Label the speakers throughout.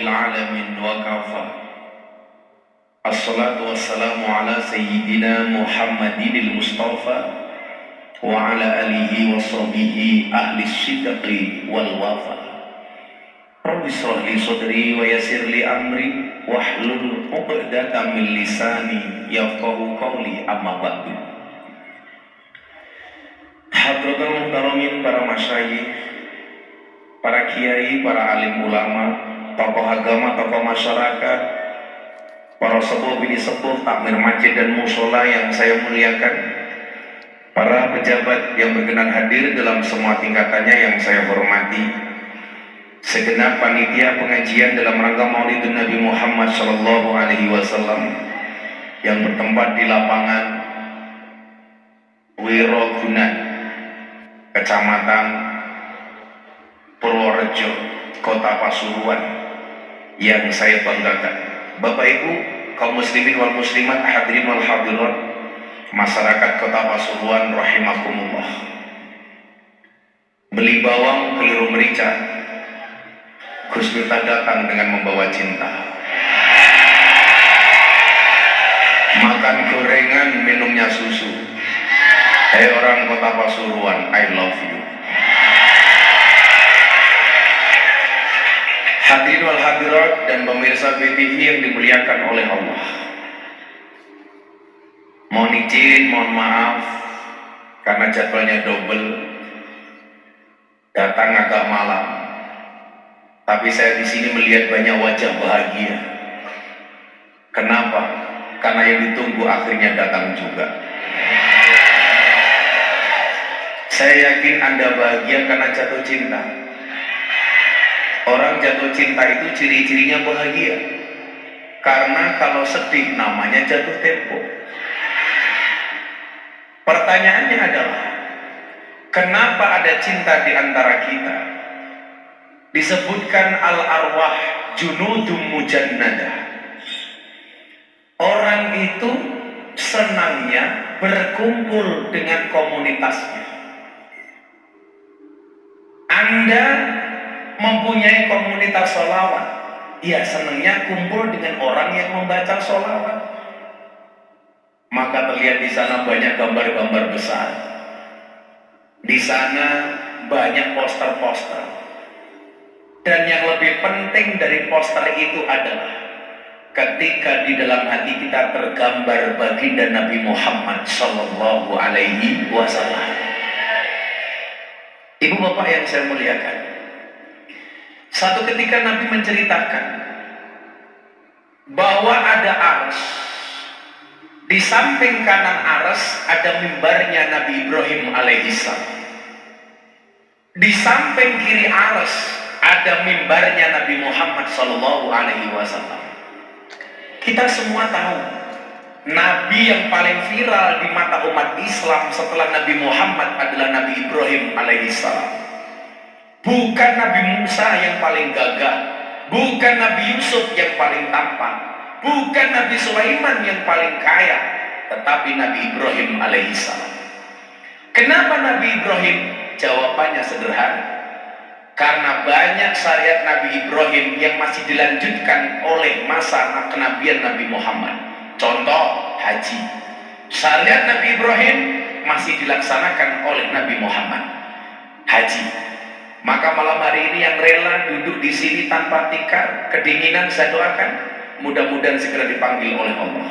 Speaker 1: rabbil alamin wa kafa. Assalatu wassalamu ala sayyidina Muhammadinil Mustafa wa ala alihi wa sahbihi ahli sidqi wal wafa. Rabbi shrah li sadri wa yassir li amri wahlul 'uqdatam min lisani yafqahu qawli, amma ba'du. Hadratul muhtaramin, para masyayikh, para kiai, para alim ulama, tokoh agama, tokoh masyarakat, para sepuh bini sepuh, takmir masjid dan musola yang saya muliakan, para pejabat yang berkenan hadir dalam semua tingkatannya yang saya hormati, segenap panitia pengajian dalam rangka Maulidun Nabi Muhammad SAW yang bertempat di lapangan Wiroguna, Kecamatan Purworejo, Kota Pasuruan, yang saya banggakan. Bapak Ibu, kaum muslimin wal muslimat, hadirin wal hadirat, masyarakat Kota Pasuruan rahimakumullah. Beli bawang keliru merica, Gus Miftah datang dengan membawa cinta. Makan gorengan, minumnya susu. Hei orang Kota Pasuruan, I love you. Hadirin wal hadirat dan pemirsa BTV yang dimuliakan oleh Allah, mohon izin, mohon maaf karena jadwalnya double, datang agak malam. Tapi saya di sini melihat banyak wajah bahagia. Kenapa? Karena yang ditunggu akhirnya datang juga. Saya yakin Anda bahagia karena jatuh cinta. Orang jatuh cinta itu ciri-cirinya bahagia. Karena kalau sedih namanya jatuh tempo. Pertanyaannya adalah, kenapa ada cinta di antara kita? Disebutkan al-arwah junudum mujannadah. Orang itu senangnya berkumpul dengan komunitasnya. Anda mempunyai komunitas sholawat, ya senangnya kumpul dengan orang yang membaca sholawat. Maka terlihat di sana banyak gambar-gambar besar. Di sana banyak poster-poster. Dan yang lebih penting dari poster itu adalah ketika di dalam hati kita tergambar baginda Nabi Muhammad Sallallahu Alaihi Wasallam. Ibu bapak yang saya muliakan, satu ketika Nabi menceritakan bahwa ada aras. Di samping kanan aras ada mimbarnya Nabi Ibrahim alaihissalam. Di samping kiri aras ada mimbarnya Nabi Muhammad sallallahu alaihi wasallam. Kita semua tahu Nabi yang paling viral di mata umat Islam setelah Nabi Muhammad adalah Nabi Ibrahim alaihissalam. Bukan Nabi Musa yang paling gagah, bukan Nabi Yusuf yang paling tampan, bukan Nabi Sulaiman yang paling kaya, tetapi Nabi Ibrahim alaihissalam. Kenapa Nabi Ibrahim? Jawabannya sederhana. Karena banyak syariat Nabi Ibrahim yang masih dilanjutkan oleh masa kenabian Nabi Muhammad. Contoh haji, syariat Nabi Ibrahim masih dilaksanakan oleh Nabi Muhammad. Haji. Maka malam hari ini yang rela duduk di sini tanpa tikar, kedinginan, saya doakan mudah-mudahan segera dipanggil oleh Allah.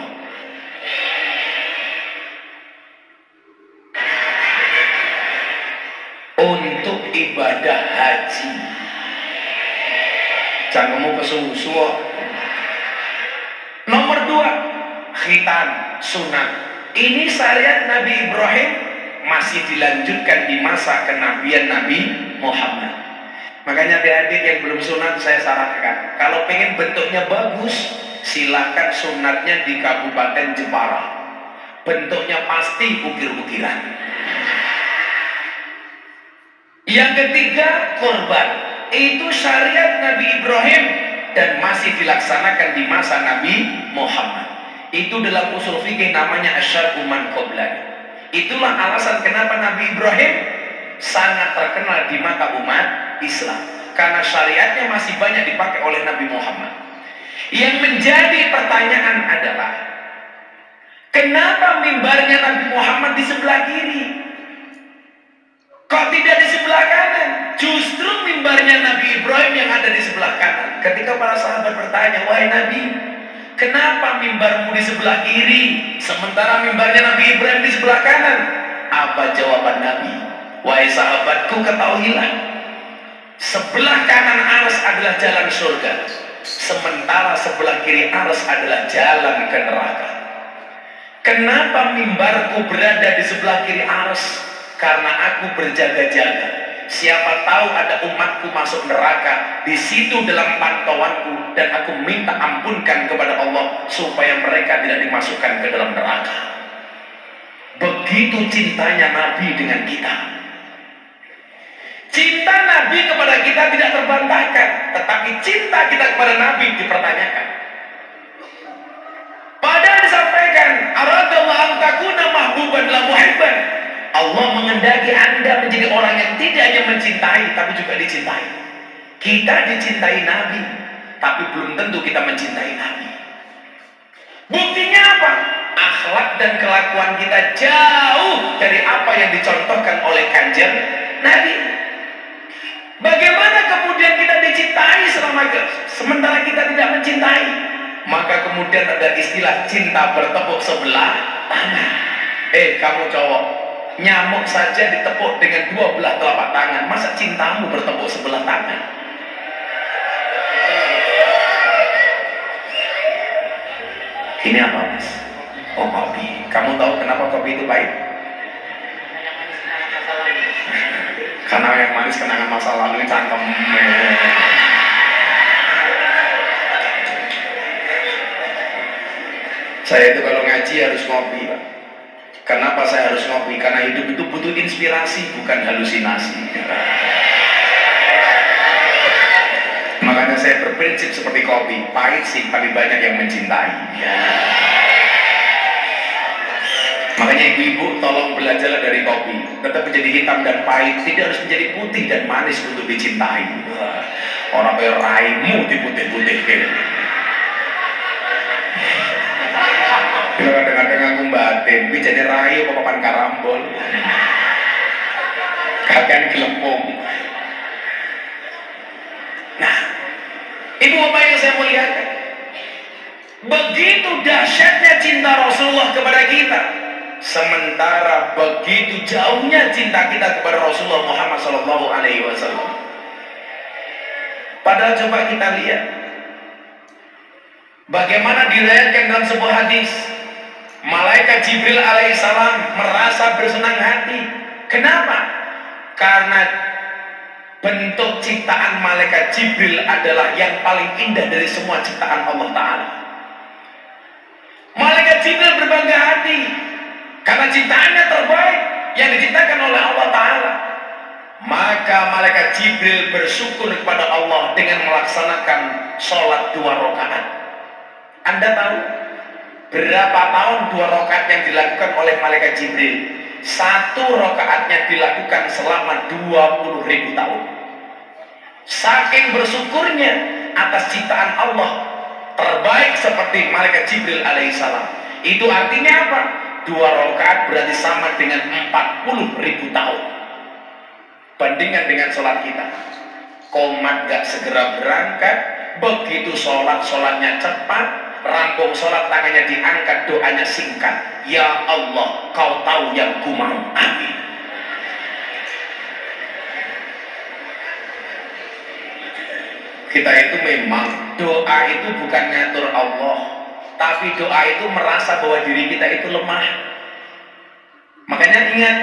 Speaker 1: Untuk ibadah haji, janganmu kesusu. Nomor 2, khitan, sunat. Ini syariat Nabi Ibrahim masih dilanjutkan di masa kenabian Nabi Muhammad. Makanya adik-adik yang belum sunat, saya sarankan, kalau pengen bentuknya bagus, silakan sunatnya di Kabupaten Jepara. Bentuknya pasti ukir-ukiran. Yang ketiga, korban. Itu syariat Nabi Ibrahim dan masih dilaksanakan di masa Nabi Muhammad. Itu dalam usul fikih namanya asyar'u man qablana. Itulah alasan kenapa Nabi Ibrahim sangat terkenal di mata umat Islam. karena syariatnya masih banyak dipakai oleh Nabi Muhammad. Yang menjadi pertanyaan adalah, kenapa mimbarnya Nabi Muhammad di sebelah kiri? Kok tidak di sebelah kanan? Justru mimbarnya Nabi Ibrahim yang ada di sebelah kanan. Ketika para sahabat bertanya, wahai Nabi, kenapa mimbarmu di sebelah kiri, sementara mimbarnya Nabi Ibrahim di sebelah kanan? Apa jawaban Nabi? Wahai sahabatku, ketahuilah, sebelah kanan arsy adalah jalan surga, sementara sebelah kiri arsy adalah jalan ke neraka. Kenapa mimbarku berada di sebelah kiri arsy? Karena aku berjaga-jaga. Siapa tahu ada umatku masuk neraka, di situ dalam pantauanku, dan aku minta ampunkan kepada Allah supaya mereka tidak dimasukkan ke dalam neraka. Begitu cintanya Nabi dengan kita. Cinta Nabi kepada kita tidak terbantahkan, tetapi cinta kita kepada Nabi dipertanyakan. Padahal disampaikan, aradallahu an takuna mahbuban la muhibban. Allah mengendaki Anda menjadi orang yang tidak hanya mencintai, tapi juga dicintai. Kita dicintai Nabi, tapi belum tentu kita mencintai Nabi. Buktinya apa? Akhlak dan kelakuan kita jauh dari apa yang dicontohkan oleh Kanjeng Nabi. Bagaimana kemudian kita dicintai sementara kita tidak mencintai? Maka kemudian ada istilah cinta bertepuk sebelah tangan. Kamu cowok, nyamuk saja ditepuk dengan 12 telapak tangan, masa cintamu bertepuk sebelah tangan? Ini apa, Mas? Oh, kopi. Kamu tahu kenapa kopi itu baik? Karena yang manis kenangan masa lalu, cangkem. Saya itu kalau ngaji harus ngopi, Pak. Kenapa saya harus ngopi? Karena hidup itu butuh inspirasi, bukan halusinasi. Makanya saya berprinsip seperti kopi, pahit sih, tapi banyak yang mencintai. Makanya ibu-ibu tolong belajarlah dari kopi, tetap menjadi hitam dan pahit, tidak harus menjadi putih dan manis untuk dicintai. Orang kayak raimu diputih-putih gitu. Kadang-kadang aku batin, ini jadi rai apa papan karambol, kakek gelempung. Nah, ibu bapak yang saya muliakan, begitu dahsyatnya cinta Rasulullah kepada kita, sementara begitu jauhnya cinta kita kepada Rasulullah Muhammad SAW. Padahal coba kita lihat bagaimana diriwayatkan dalam sebuah hadis, Malaikat Jibril alaihissalam merasa bersenang hati. Kenapa? Karena bentuk ciptaan Malaikat Jibril adalah yang paling indah dari semua ciptaan Allah Ta'ala. Malaikat Jibril berbangga hati karena ciptaannya terbaik yang diciptakan oleh Allah Ta'ala. Maka Malaikat Jibril bersyukur kepada Allah dengan melaksanakan sholat 2 rakaat. Anda tahu berapa tahun 2 rakaat yang dilakukan oleh Malaikat Jibril? 1 rakaatnya dilakukan selama 20.000 tahun. Saking bersyukurnya atas ciptaan Allah terbaik seperti Malaikat Jibril alaihissalam. Itu artinya apa? 2 rakaat berarti sama dengan 40.000 tahun. Bandingkan dengan sholat kita, komat gak segera berangkat, begitu sholatnya cepat, rampung sholat tangannya diangkat, doanya singkat, ya Allah kau tahu yang ku mau, amin. Kita itu memang doa itu bukan ngatur Allah, tapi doa itu merasa bahwa diri kita itu lemah. Makanya ingat,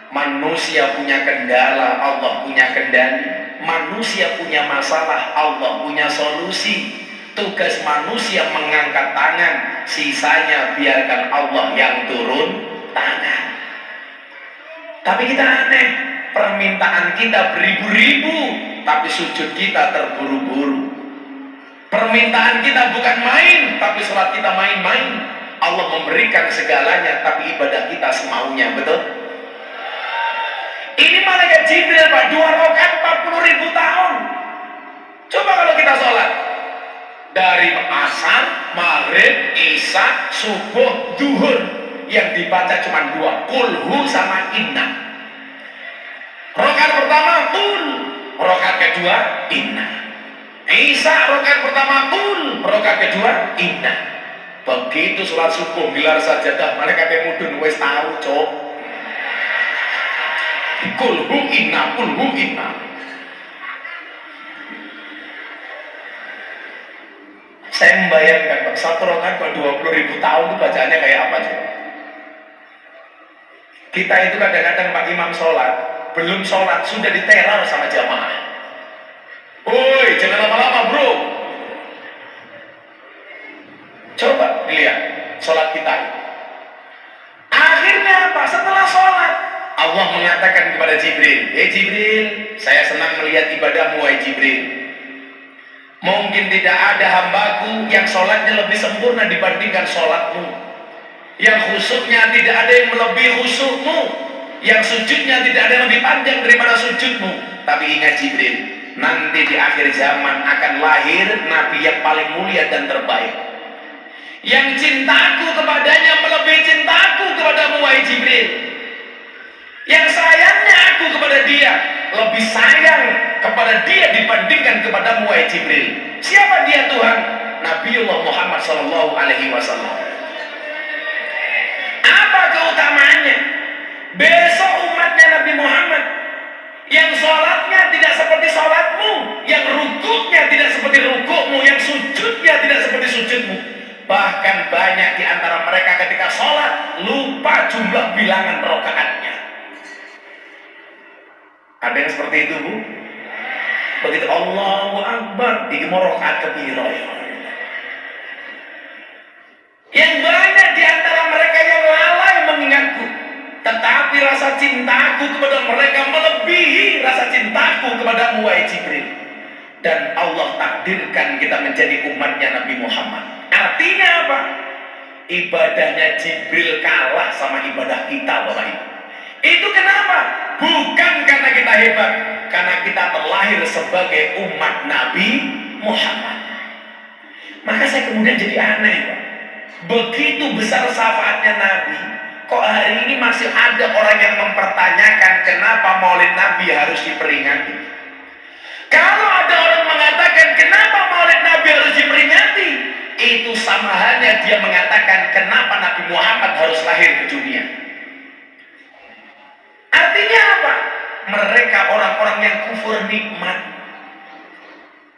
Speaker 1: manusia punya kendala, Allah punya kendali. Manusia punya masalah, Allah punya solusi. Tugas manusia mengangkat tangan, sisanya biarkan Allah yang turun tangan. Tapi kita aneh, permintaan kita beribu-ribu, tapi sujud kita terburu-buru. Permintaan kita bukan main, tapi sholat kita main-main. Allah memberikan segalanya, tapi ibadah kita semaunya, betul? Ini malaikat Jibril Pak, 2 rakaat 40.000 tahun. Coba kalau kita sholat dari asar, maghrib, isya, subuh, duhur, yang dibaca cuma 2, kulhu sama inna. Rakaat pertama kul, rakaat kedua inna. Isya rakaat pertama kul, rakaat kedua inna. Begitu sholat subuh gelar sajadah, malaikat yang mudun wis tahu cok. Kulhu inna, kulhu inna. Saya membayangkan Pak, 1 rakaat 20.000 tahun itu bacaannya kayak apa coba? Kita itu kadang-kadang Pak Imam sholat, belum sholat sudah diteror sama jamaah. Woi, jangan lama-lama bro. Coba dilihat sholat kita. Akhirnya apa? Setelah sholat, Allah mengatakan kepada Jibril, Jibril, saya senang melihat ibadahmu, wahai Jibril. Mungkin tidak ada hambaku yang sholatnya lebih sempurna dibandingkan sholatmu, yang khusyuknya tidak ada yang melebihi khusyukmu, yang sujudnya tidak ada yang lebih panjang daripada sujudmu. Tapi ingat Jibril, nanti di akhir zaman akan lahir Nabi yang paling mulia dan terbaik, yang cintaku kepadanya melebihi cintaku kepadamu, wahai Jibril. Yang sayangnya aku kepada dia lebih sayang kepada dia dibandingkan kepadamu, wahai Jibril. Siapa dia Tuhan? Nabiullah Muhammad sallallahu alaihi wasallam. Apa keutamaannya? Besok umatnya Nabi Muhammad yang sholatnya tidak seperti sholatmu, yang rukuknya tidak seperti rukukmu, yang sujudnya tidak seperti sujudmu. Bahkan banyak di antara mereka ketika sholat lupa jumlah bilangan rakaatnya. Ada yang seperti itu Bu? Begitu Allahu Akbar, iki mau rakaat kepiro ya? Yang banyak di antara mereka yang lalai mengingatku, tetapi rasa cintaku kepada mereka melebihi rasa cintaku kepadamu, wahai Jibril. Dan Allah takdirkan kita menjadi umatnya Nabi Muhammad. Artinya apa? Ibadahnya Jibril kalah sama ibadah kita, Bapak Ibu. Itu kenapa? Bukan karena kita hebat, karena kita terlahir sebagai umat Nabi Muhammad. Maka saya kemudian jadi aneh, Pak. Begitu besar syafaatnya Nabi, kok hari ini masih ada orang yang mempertanyakan kenapa Maulid Nabi harus diperingati. Kalau ada orang mengatakan kenapa Maulid Nabi harus diperingati, itu sama halnya dia mengatakan kenapa Nabi Muhammad harus lahir ke dunia. Artinya apa? Mereka orang-orang yang kufur nikmat.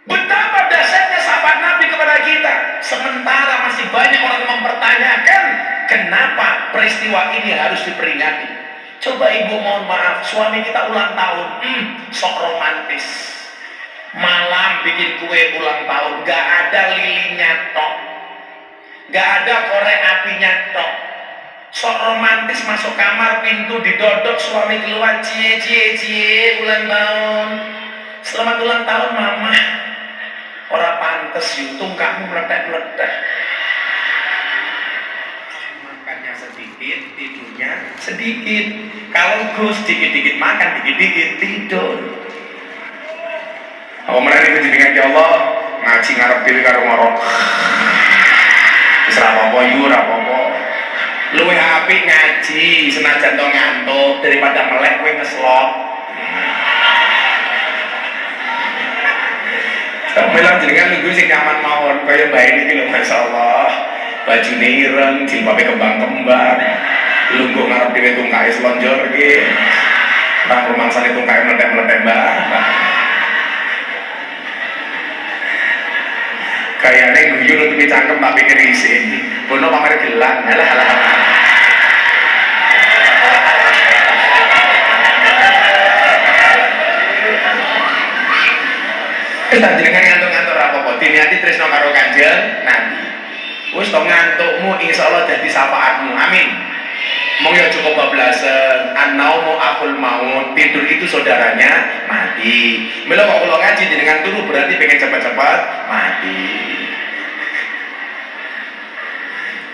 Speaker 1: Betapa dahsyatnya syafaat Nabi kepada kita, sementara masih banyak orang mempertanyakan kenapa peristiwa ini harus diperingati. Coba ibu, mohon maaf, suami kita ulang tahun, sok romantis. Malam bikin kue ulang tahun, gak ada lilinnya tok, gak ada korek apinya tok. Sok romantis, masuk kamar, pintu didodok, suami keluar, cie cie cie, ulang tahun. Selamat ulang tahun mama. Ora pantes yuk, tungkahmu meledak-meledak. Makannya sedikit, tidurnya sedikit. Kalau Gus dikit-dikit makan, dikit-dikit tidur. Aku merani kejenengan ya Allah, ngaji ngarep diri karo ngorok. Wis ra apa-apa yu, ra apa-apa. Luwih apik ngaji senajan to ngantuk daripada melek kowe ngeslok. Melang jenengan nunggu sing nyaman mawon kaya bae iki lho masyaallah. Bajune ireng, jilbabe kembang-kembang. Lungguh ngarep dhewe tungkae slonjor iki. Nang rumangsane tungkae meletek-meletek mbah. Kayane guyu nutupi cangkem tak pikir isin. Bono pamer gelang. Alah. Kita jenengan ngantuk-ngantuk ra apa-apa, diniati tresno karo Kanjeng Nabi. Wis to ngantukmu insyaallah dadi syafaatmu. Amin. Mong ya cukup bablasan, annaumu akul maut, tidur itu saudaranya mati. Mila kok kula ngaji jenengan turu berarti pengen cepat-cepat mati.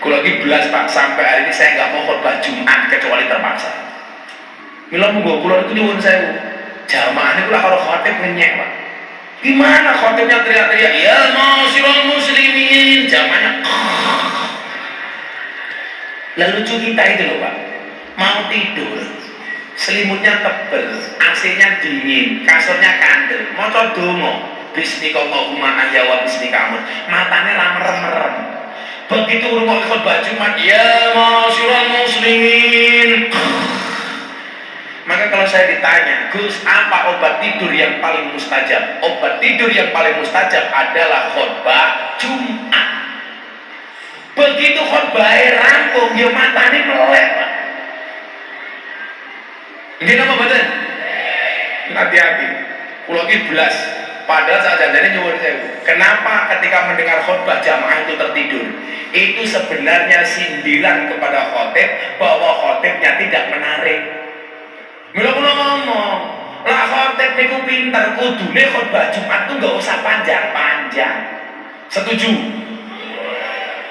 Speaker 1: Kula iki belas Pak, sampai hari ini saya nggak mau khotbah Jumat kecuali terpaksa. Mila monggo kula niku nyuwun sewu. Jamaah niku lah karo khotib ngenyek, Pak. Gimana khotibnya teriak-teriak, "Ya ma'asyiral muslimin." Jamaahnya lah lucu kita itu loh, Pak. Mau tidur, selimutnya tebel, AC-nya dingin, kasurnya kandel, maca donga, bismika Allahumma ahya wa bismika amut. Matane ra merem-merem. Begitu rumah khotbah Jumat, "Ya ma'asyiral muslimin." Maka kalau saya ditanya, "Gus, apa obat tidur yang paling mustajab?" Obat tidur yang paling mustajab adalah khotbah Jumat. Begitu khotbah rampung, ya matane melek, Pak. Ini nama betul? Hati-hati. Kulo iki belas. Padahal saat janjane nyuwun sewu. Kenapa ketika mendengar khotbah jamaah itu tertidur? Itu sebenarnya sindiran kepada khotib bahwa khotibnya tidak menarik. Mula kula ngomong, lah khotib niku pinter, kudune khotbah Jumat tuh nggak usah panjang-panjang. Setuju?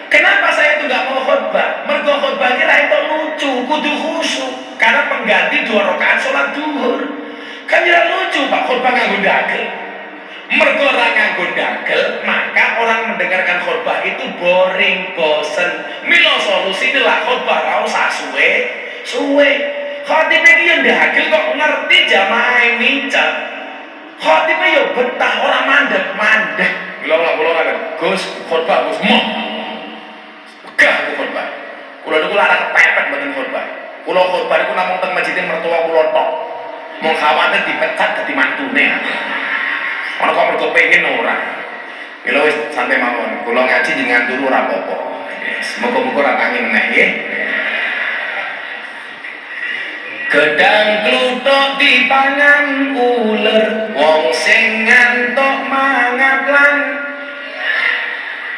Speaker 1: Kenapa saya itu nggak mau khotbah? Mergo khotbah ini ra itu lucu, kudu khusyuk. Karena pengganti 2 rakaat sholat duhur. Kan ya lucu Pak khotbah nganggo dagel. Mergo ora nganggo dagel, maka orang mendengarkan khotbah itu boring, bosen. Mila solusine lah khotbah ra usah suwe. Khotib iki yang dagel kok ngerti jamaah micet. Khotib yo betah orang mandek-mandek. Mila kula Gus khotbah Gus moh. Gah khotbah. Kula niku lara kepepet mboten khotbah. Kula khotbah niku namung teng masjid mertua kula tok. Mau khawatir dipecat dadi mantune. Ana kok mergo pengen ora. Mila wis sampai mawon. Kula ngaji jenengan turu ora apa-apa. Semoga-moga ora tangi meneh nggih. Gedang kluthuk dipangan uler, wong sing ngantuk mangaplan.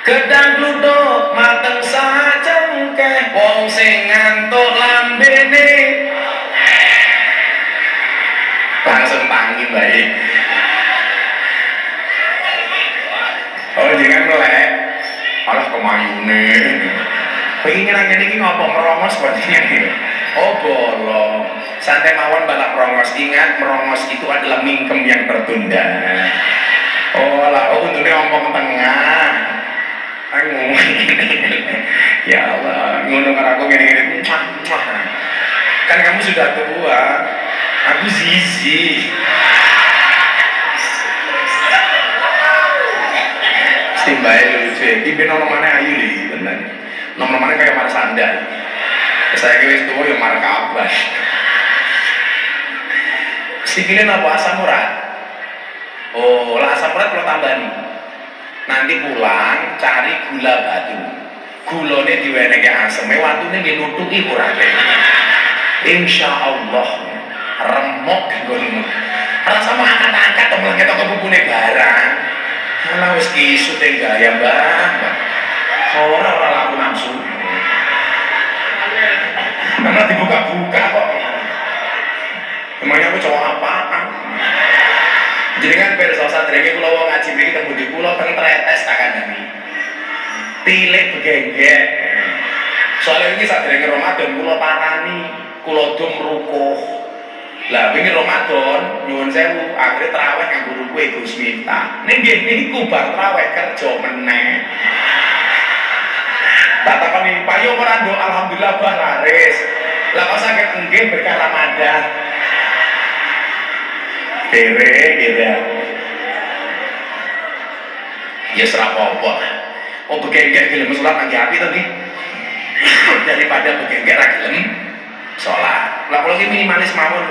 Speaker 1: Gedang kluthuk mateng sacengkeh, wong sing ngantuk lambene langsung tangi baik. Oh jangan melek, alah kemayune. Pengen nanya ini ngopo merongos sepertinya nih. Oh bolong. Santai mawon balak merongos. Ingat merongos itu adalah mingkem yang tertunda. Oh lah, untungnya ompong tengah. Aku ya Allah, ngono karo aku gini-gini. Kan kamu sudah tua. Aku zizi. Simbae lucu. Iki nomor mana ayu nih, bener. Nomor mana kayak Marsanda. Saya kira itu yang markabas. Sikilin apa asam urat? Oh, lah asam urat kalau tambahin. Nanti pulang cari gula batu. Gulone diwenehke aseme, watune nggih nutuki urate. Insyaallah remuk nggonmu. Rasa mau angkat-angkat to mlengket toko bubune barang. Malah wis kisute gaya, Mbah. Ora laku nafsu. Karena dibuka-buka kok. Emangnya aku cowok apaan? Jadi kan perso sadrenge kula wong ngaji mriki teng pundi kula teng tretes tak kandhani. Tilik begenggek. Soalnya ini sadrenge Ramadan kula parani, kula dom rukuh. Lah wingi Ramadan nyuwun sewu, akhire traweh kanggo rukuh Gus Minta. Ning nggih niku bar traweh kerja meneh. Tak takoni payo ora nduk alhamdulillah bah laris. Lah kok sakit nggih berkah Ramadan. Kere. Ya serap apa. Oh begenggek gelem salat nang api to nggih. Daripada begenggek ra gelem salat. Lah kula iki minimalis mawon.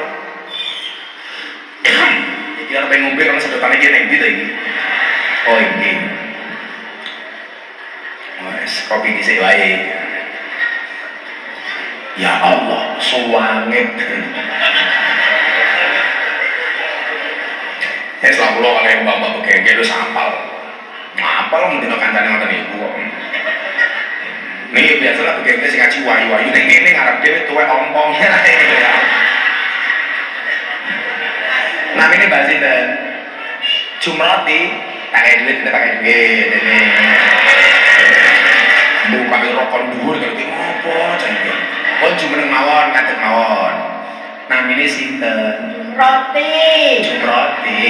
Speaker 1: Iki arep ngombe karo sedotane iki ning ndi to iki. Oh iki. Wes kopi dhisik wae. Ya Allah, suwangit. Selalu kula kalih mbak-mbak begengge itu sampal. Ngapal mendino kancane ngoten niku kok. Niki biasalah begengge sing ngaji wayu-wayu ning ngene ngarep dhewe tuwek ompong. Namine Mbak Sinten. Jumrati, tak kaya duit ini. Buka rokok dhuwur karo ki ngopo jenenge. Oh jumeneng mawon, ngadeg mawon. Namanya sinten?
Speaker 2: Roti.
Speaker 1: Roti.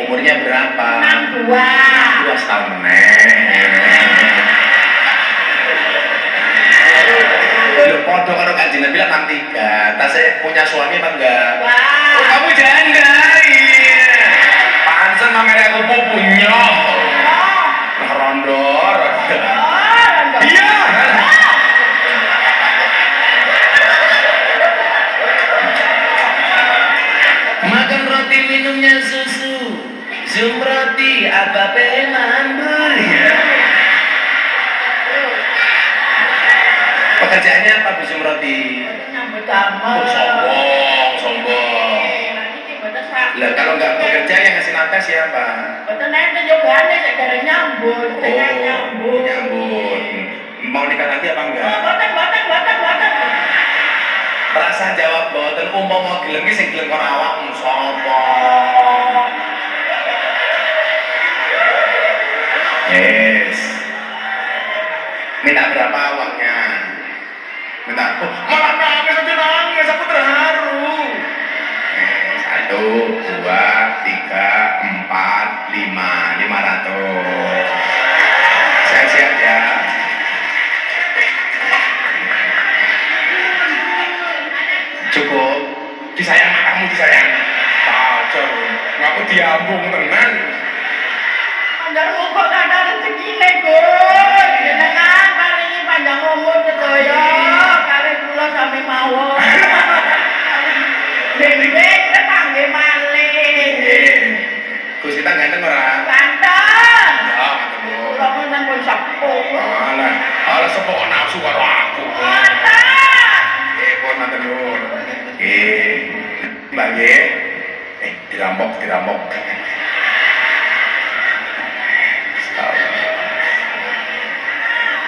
Speaker 1: Umurnya berapa?
Speaker 2: 62.
Speaker 1: 2 tahun Loh, podo karo Kanjeng Nabi 63. Tasnya punya suami apa enggak?
Speaker 2: Wah.
Speaker 1: Oh, kamu janda. Iya. Pansen makanya aku punya. Rondo. Iya. Makan roti minumnya susu. Zoom roti apa mandul ya. Pekerjaannya apa Bu Zoom roti?
Speaker 2: Nyambut damel.
Speaker 1: Oh, sombong.
Speaker 2: Nanti tiba-tiba sakit.
Speaker 1: Lah kalau nggak bekerja yang ngasih nafkah siapa?
Speaker 2: Betul nanti jogane segera nyambut, dengan nyambut.
Speaker 1: Nyambut. Mau nikah lagi apa enggak?
Speaker 2: Oh, boten.
Speaker 1: Perasaan jawab boten umpama gelem ki sing gelem karo awakmu sapa? Yes. Minta berapa uangnya? Minta. Oh, malah nangis aku terharu. 1, 2, 3, 4, 5, 500. Saya siap ya. Cukup. Disayang kamu disayang. Pacar. Ngaku diambung tenan.
Speaker 2: Andar muka kada rezekine, Gus. Jenengan paringi panjang umur sedaya, kare kula sami mawon. Dendeng tetangge malih.
Speaker 1: Gus kita ganteng ora?
Speaker 2: Ganteng.
Speaker 1: Ya, ganteng Bu.
Speaker 2: Kula menan pun sepuh.
Speaker 1: Alah sepuh nafsu karo aku.
Speaker 2: Ganteng.
Speaker 1: Pun matur nuwun. Mbak nggih. Dirampok.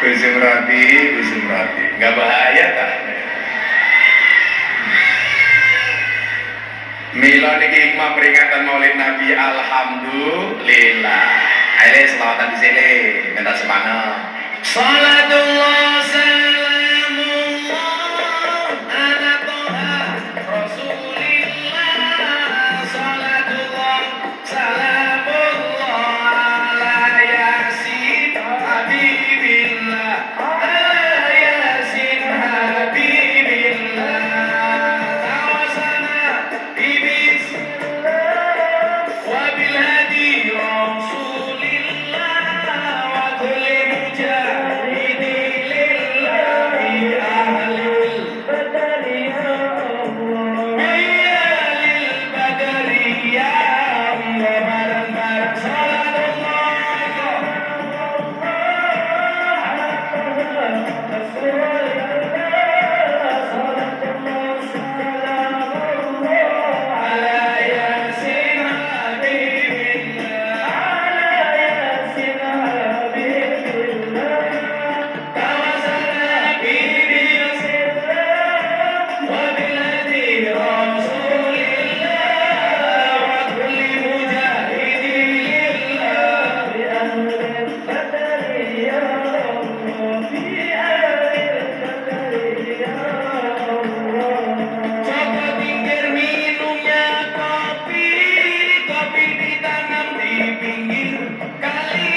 Speaker 1: Busum roti. Nggak bahaya tak? Mila niki hikmah peringatan Maulid Nabi alhamdulillah. Ayo selawatan di sini, minta semangat. Salatullah salamullah ala toha Rasulillah. Salatullah salamullah ala yasin habibillah. Ala yasin habibillah. Tawasana bismillah wa bil hadi Rasulillah wa kulli mujahidi lillahi ahlil badari ya Allah. Ahlil badari ya Allah. Barang-barang salatullah ala yasin habibillah. Ala yasin habibillah. Tawasana bibillah wa biladi Rasulillah wa kulli mujahidi lillah bi ahlil badari ya Allah. Bi ahlil badari ya Allah. Coba pinggir minumnya kopi ditanam di pinggir kali.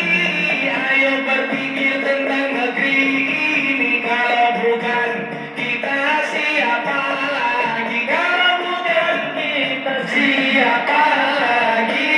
Speaker 1: Ayo berpikir tentang negeri ini, kalau bukan kita siapa lagi? Kalau bukan kita siapa lagi?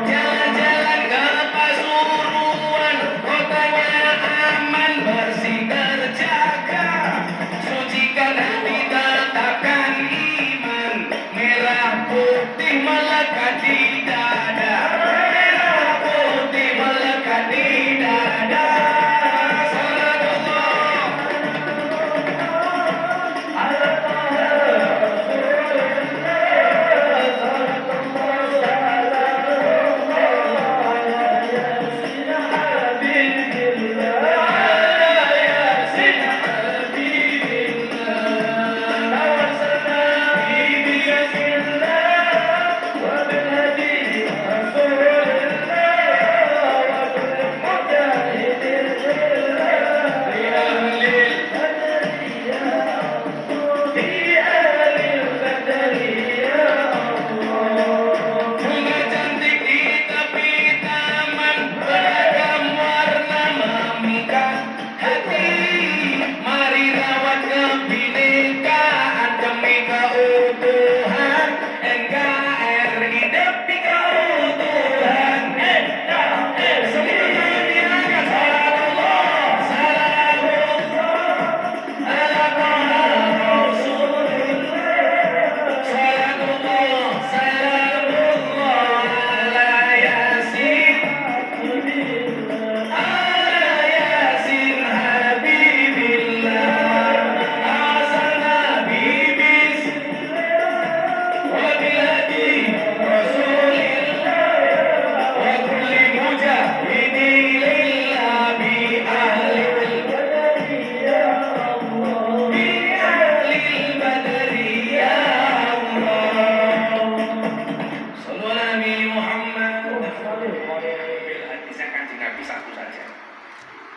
Speaker 1: Jalan-jalan ke Pasuruan, kotanya aman, bersih, terjaga. Sucikan hati, tetapkan iman. Merah putih melekat di dada. Merah putih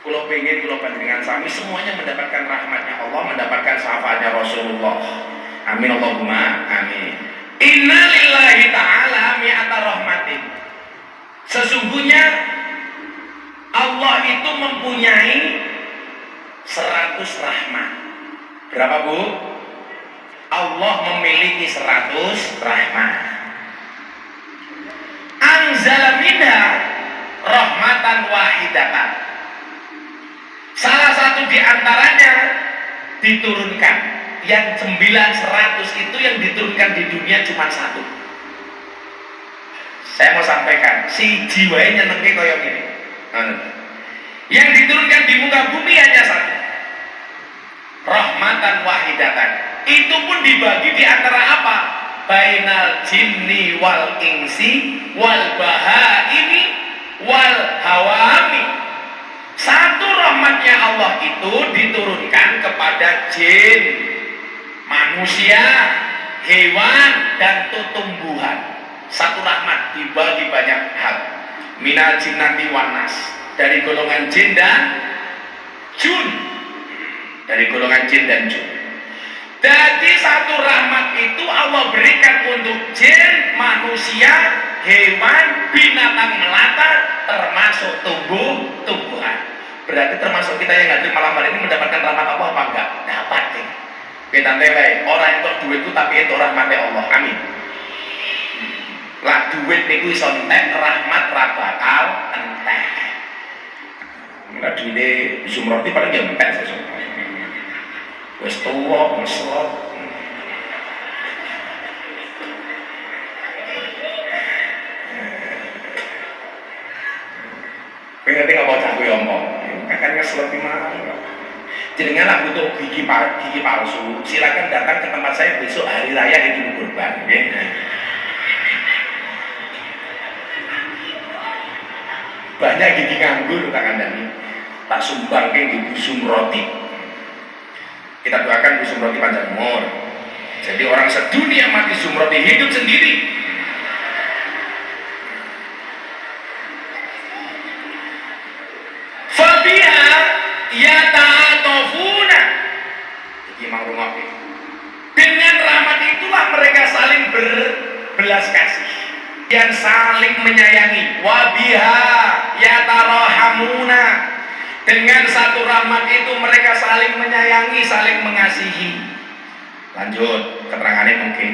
Speaker 1: Kulo pengen kulo panjenengan sami semuanya mendapatkan rahmatnya Allah, mendapatkan syafaatnya Rasulullah. Amin Allahumma amin. Inna lillahi ta'ala mi'ata rahmatin. Sesungguhnya Allah itu mempunyai 100 rahmat. Berapa Bu? Allah memiliki 100 rahmat. Anzala minha rahmatan wahidatan. Salah satu di antaranya diturunkan. Yang 900 itu yang diturunkan di dunia cuma satu. Saya mau sampaikan, si jiwanya nyenengke koyo gini. Yang diturunkan di muka bumi hanya satu. Rahmatan wahidatan. Itu pun dibagi di antara apa? Bainal jinni wal insi wal bahaimi wal hawami. Satu rahmatnya Allah itu diturunkan kepada jin, manusia, hewan, dan tumbuhan. Satu rahmat dibagi banyak hal. Minal jinnati wan nas, dari golongan jin dan jun. Dari golongan jin dan jun. Jadi satu rahmat itu Allah berikan untuk jin, manusia, hewan, binatang melata, termasuk tumbuhan. Berarti termasuk kita yang hadir malam hari ini mendapatkan rahmat Allah apa enggak? Dapat nih. Kita nilai orang yang duit itu tapi itu rahmatnya Allah. Amin. Lah duit niku iso entek, rahmat ra bakal entek. Lah duwite Zumroti paling ya entek sesuk. Wis tuwa, mesot. Pengen nggak bocah gue omong, kakaknya selebih mahal. Jenengan lah butuh gigi palsu, silakan datang ke tempat saya besok hari raya Idul Kurban. Banyak gigi nganggur tangan dan tak sumbang ke di Zumroti. Kita doakan Zumroti panjang umur. Jadi orang sedunia mati Zumroti hidup sendiri. Fabiha yata'atofuna. Dengan rahmat itulah mereka saling berbelas kasih dan saling menyayangi. Wabiha yatarohamuna. Dengan satu rahmat itu mereka saling menyayangi, saling mengasihi. Lanjut keterangannya mungkin.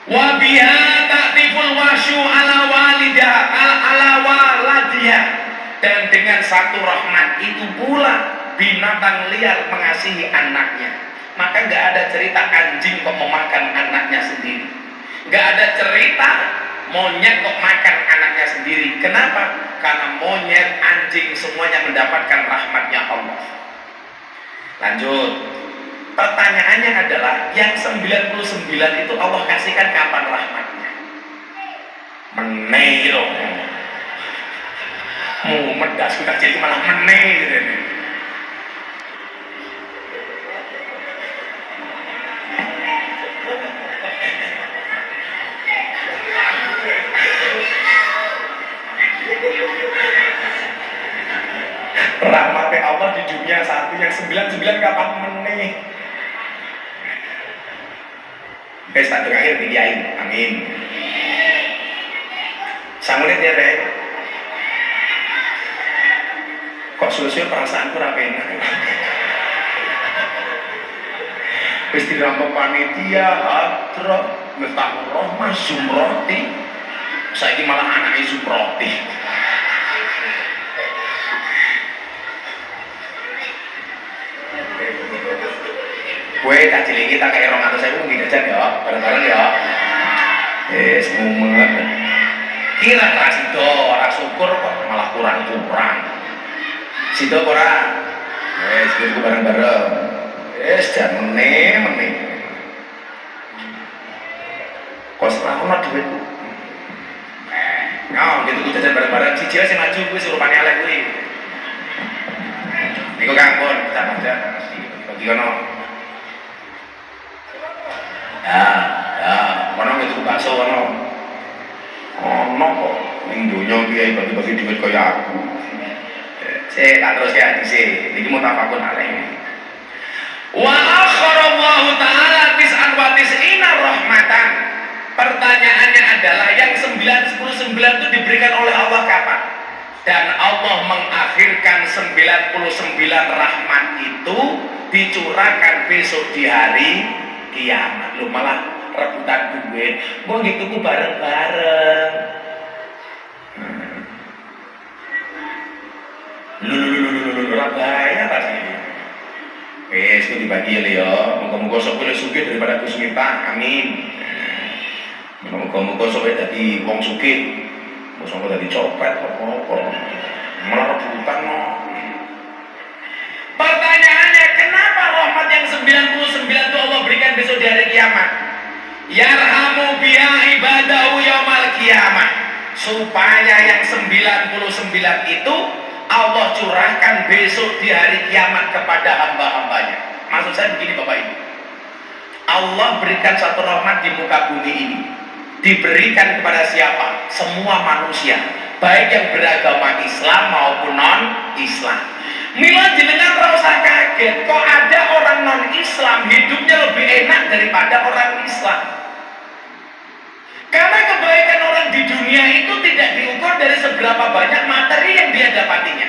Speaker 1: Wabiha ta'tiful wasyu ala walidah ala waladiha. Dan dengan satu rahmat itu pula binatang liar mengasihi anaknya. Maka nggak ada cerita anjing kok memakan anaknya sendiri. Nggak ada cerita monyet kok makan anaknya sendiri. Kenapa? Karena monyet, anjing semuanya mendapatkan rahmatnya Allah. Lanjut. Pertanyaannya adalah yang 99 itu Allah kasihkan kapan rahmatnya? Meneh loh. Medas kita jadi malah meneh gitu. Rahmatnya Allah di dunia satu, yang 99 kapan meneh? Pesta terakhir di Kiai, amin. Sangulit ya Rek. Kok susul perasaanku rapi enak. Wis dirampok panitia, hadroh, Miftahul Rahmah, Zumroti. Saiki malah anaknya Zumroti. Gue tak cilingi tak kayak 200.000 mungkin jajan ya, bareng-bareng ya. Semumet. Kira keras itu, orang syukur kok malah kurang-kurang. Situ kurang. Segitu bareng-bareng. Jangan meneh. Kok serahkan duitku. Gitu gue jajan bareng-bareng. Cicil sih maju gue suruh panelek gue. Iku kampun, kita baca. Bagi kono. Ya, kono itu bakso kono. Ono kok ning donya kiai bagi-bagi duit kaya aku. Saya tak terus ya hadis ini mutafakun alaih. Wa akharallahu ta'ala tis'an wa tis'ina rahmatan. Pertanyaannya adalah yang 99 itu diberikan oleh Allah kapan? Dan Allah mengakhirkan 99 rahmat itu dicurahkan besok di hari kiamat. Lu malah rebutan duit. Mau gitu bareng-bareng. Bahaya rasanya. Wes itu dibagi ya. Moga-moga sok boleh sugih daripada Gus Miftah. Amin. Moga-moga sok dadi wong sugih. Moga dadi copet apa-apa. Malah rebutan no. Pertanyaannya, kenapa rahmat yang 99 itu Allah berikan besok di hari kiamat? Yarhamu biha ibadahu yaumal kiamah. Supaya yang 99 itu Allah curahkan besok di hari kiamat kepada hamba-hambanya. Maksud saya begini Bapak Ibu, Allah berikan satu rahmat di muka bumi ini, diberikan kepada siapa? Semua manusia, baik yang beragama Islam maupun non-Islam. Mila jenengan rasa kaget, kok ada orang non-Islam hidupnya lebih enak daripada orang Islam. Karena kebaikan orang di dunia itu tidak diukur dari seberapa banyak materi yang dia dapatinya.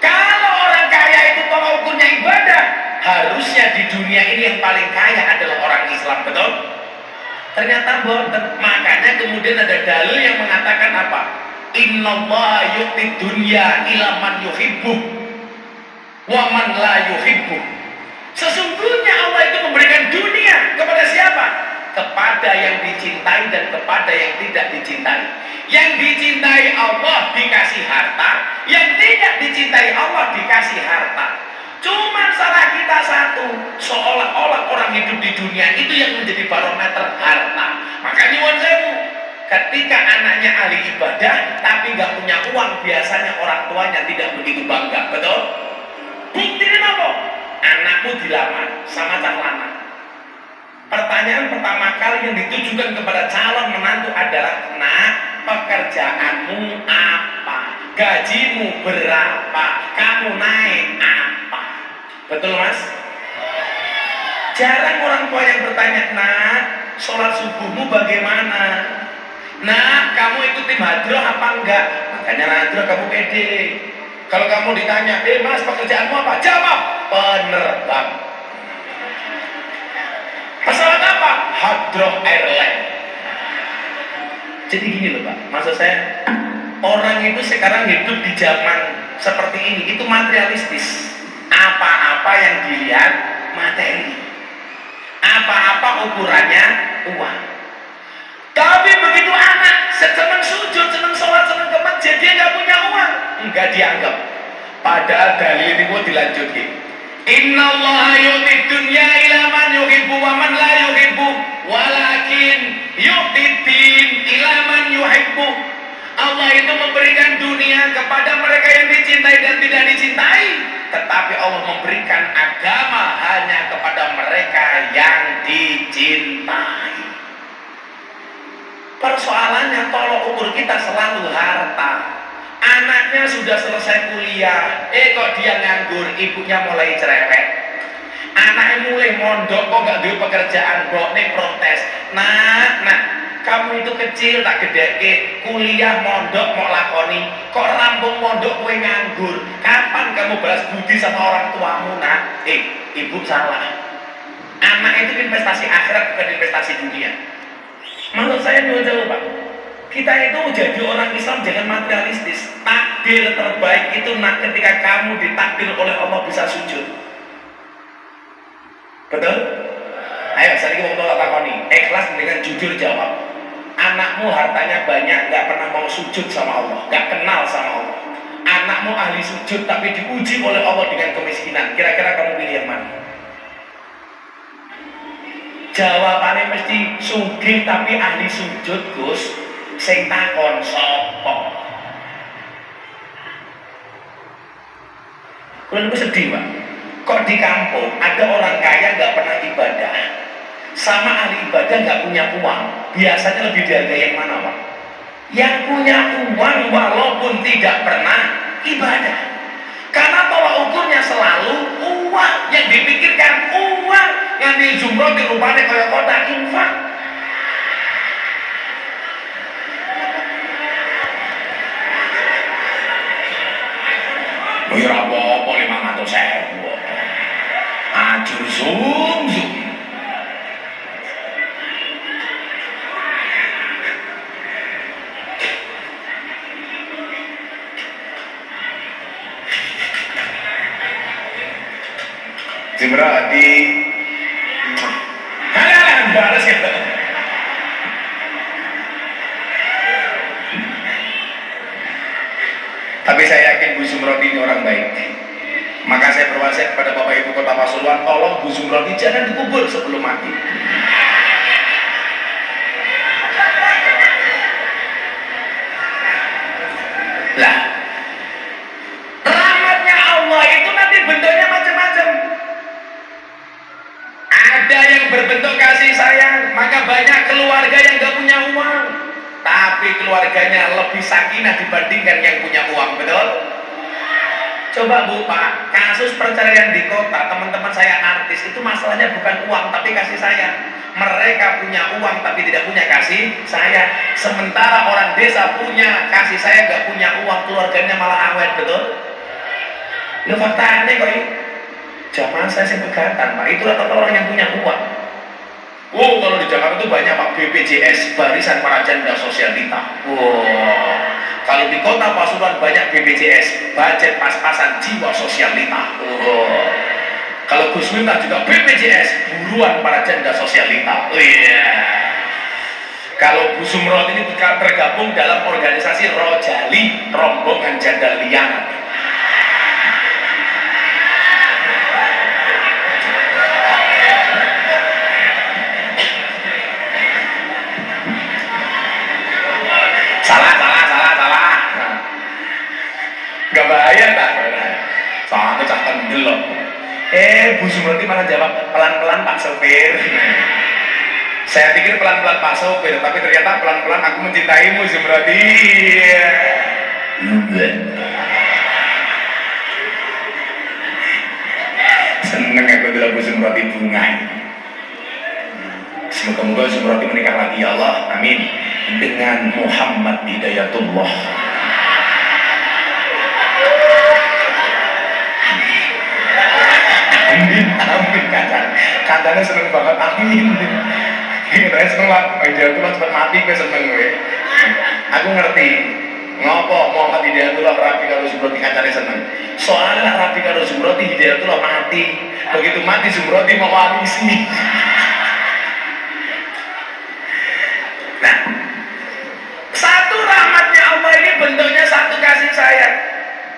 Speaker 1: Kalau orang kaya itu tolak ukurnya ibadah, harusnya di dunia ini yang paling kaya adalah orang Islam, betul? Ternyata boten. Makanya kemudian ada dalil yang mengatakan apa? Innallaha yu'ti dunya ila man yuhibbu wa man la yuhibbu. Sesungguhnya Allah itu memberikan dunia kepada siapa? Kepada yang dicintai dan kepada yang tidak dicintai. Yang dicintai Allah dikasih harta, yang tidak dicintai Allah dikasih harta. Cuma salah kita satu, seolah-olah orang hidup di dunia itu yang menjadi barometer harta. Makanya nyuwun sewu, ketika anaknya ahli ibadah tapi nggak punya uang, biasanya orang tuanya tidak begitu bangga, betul? Buktinya apa? Anakmu dilamar sama cah lanang. Pertanyaan pertama kali yang ditujukan kepada calon menantu adalah, nak, pekerjaanmu apa? Gajimu berapa? Kamu naik apa? Betul mas? Jarang orang tua yang bertanya, nak, sholat subuhmu bagaimana? Nak, kamu ikut tim hadroh apa enggak? Makanya hadroh kamu pede. Kalau kamu ditanya, mas pekerjaanmu apa? Jawab, penerbang. Pesawat apa? Hadroh Airline. Jadi gini loh Pak, maksud saya, orang itu sekarang hidup di zaman seperti ini, itu materialistis. Apa-apa yang dilihat materi, apa-apa ukurannya uang. Tapi begitu anak seneng sujud, seneng sholat, seneng ke masjid, dia nggak punya uang, nggak dianggap. Padahal dalil ini mau dilanjutkan. Innallaha yu'ti dunya ila man yuhibbu wa man la yuhibbu walakin yu'ti din ila man yuhibbu. Allah itu memberikan dunia kepada mereka yang dicintai dan tidak dicintai, tetapi Allah memberikan agama hanya kepada mereka yang dicintai. Persoalannya tolok ukur kita selalu harta. Anaknya sudah selesai kuliah, kok dia nganggur, ibunya mulai cerewet. Anaknya mulai mondok, kok gak ada pekerjaan, nih protes. Nah, kamu itu kecil tak gede, kuliah mondok mau lakoni, kok rampung mondok kowe nganggur. Kapan kamu balas budi sama orang tuamu, nak? Ibu salah. Anak itu investasi akhirat bukan investasi dunia. Menurut saya dulu jauh Pak. Kita itu jadi orang Islam jangan materialistis. Takdir terbaik itu nak ketika kamu ditakdir oleh Allah bisa sujud. Betul? Ayo, saya ingin ngomong takoni. Ikhlas dengan jujur jawab. Anakmu hartanya banyak, nggak pernah mau sujud sama Allah, nggak kenal sama Allah. Anakmu ahli sujud tapi diuji oleh Allah dengan kemiskinan. Kira-kira kamu pilih yang mana? Jawabannya mesti sugih tapi ahli sujud, Gus. Sing takon sapa? Kalau itu sedih Pak. Kok di kampung ada orang kaya nggak pernah ibadah, sama ahli ibadah nggak punya uang, biasanya lebih dihargai yang mana Pak? Yang punya uang walaupun tidak pernah ibadah. Karena tolak ukurnya selalu uang, yang dipikirkan uang, yang di jumroh di rupanya kaya kotak infak. Ya apa-apa 500.000. Ajur zoom. Jemrati. Halah, balas gitu. Tapi saya yakin Bu Sumroti ini orang baik. Maka saya berwasiat kepada Bapak Ibu Kota Pasuruan, tolong Bu Sumroti jangan dikubur sebelum mati. Lah, rahmatnya Allah itu nanti bentuknya macam-macam. Ada yang berbentuk kasih sayang, maka banyak keluarga yang gak punya uang, tapi keluarganya lebih sakinah dibandingkan yang punya uang, betul? Coba Bu Pak, kasus perceraian di kota, teman-teman saya artis, itu masalahnya bukan uang tapi kasih sayang. Mereka punya uang tapi tidak punya kasih sayang. Sementara orang desa punya kasih sayang, gak punya uang, keluarganya malah awet, betul? Lu faktanya kok ini zaman saya sih pegatan Pak, itu rata-rata orang yang punya uang. Oh, kalau di Jakarta itu banyak Pak, BPJS, Barisan Para Janda Sosialita. Wow. Kalau di kota Pasuruan banyak BPJS, budget pas-pasan jiwa sosialita. Oh. Kalau Gus Miftah juga BPJS, buruan para janda sosialita. Oh iya. Kalau Bu Sumrot ini tergabung dalam organisasi Rojali, rombongan janda liar. Gak bahaya tak? Soalnya cak kendel loh. Bu Sumroti malah jawab pelan-pelan Pak Sopir. Saya pikir pelan-pelan Pak Sopir, tapi ternyata pelan-pelan aku mencintaimu Sumroti. Seneng aku bilang Bu Sumroti bunga. Semoga-moga Sumroti menikah lagi ya Allah, amin. Dengan Muhammad Hidayatullah. Amin katanya seneng banget, amin. Kita seneng lah, Hidayatullah cepat mati, gue seneng gue. Aku ngerti ngopo Muhammad Hidayatullah rapi kalau Sumroti katanya seneng. Soalnya rapi kalau Sumroti Hidayatullah mati, begitu mati Sumroti mau warisi. Nah, satu rahmatnya Allah ini bentuknya satu kasih sayang.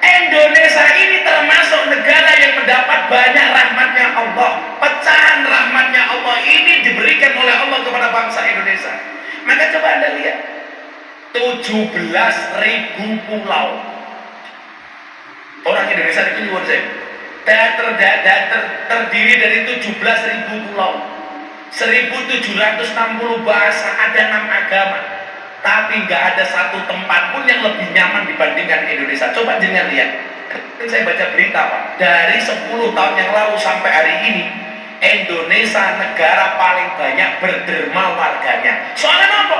Speaker 1: Indonesia ini termasuk negara yang mendapat banyak rahmatnya Allah. Pecahan rahmatnya Allah ini diberikan oleh Allah kepada bangsa Indonesia. Maka coba Anda lihat 17.000 pulau. Orang Indonesia itu nyuwun saya terdiri dari 17.000 pulau, 1.760 bahasa, ada 6 agama. Tapi nggak ada satu tempat pun yang lebih nyaman dibandingkan Indonesia. Coba jangan lihat. Saya baca berita Pak, dari 10 tahun yang lalu sampai hari ini, Indonesia negara paling banyak berderma warganya. Soalnya apa?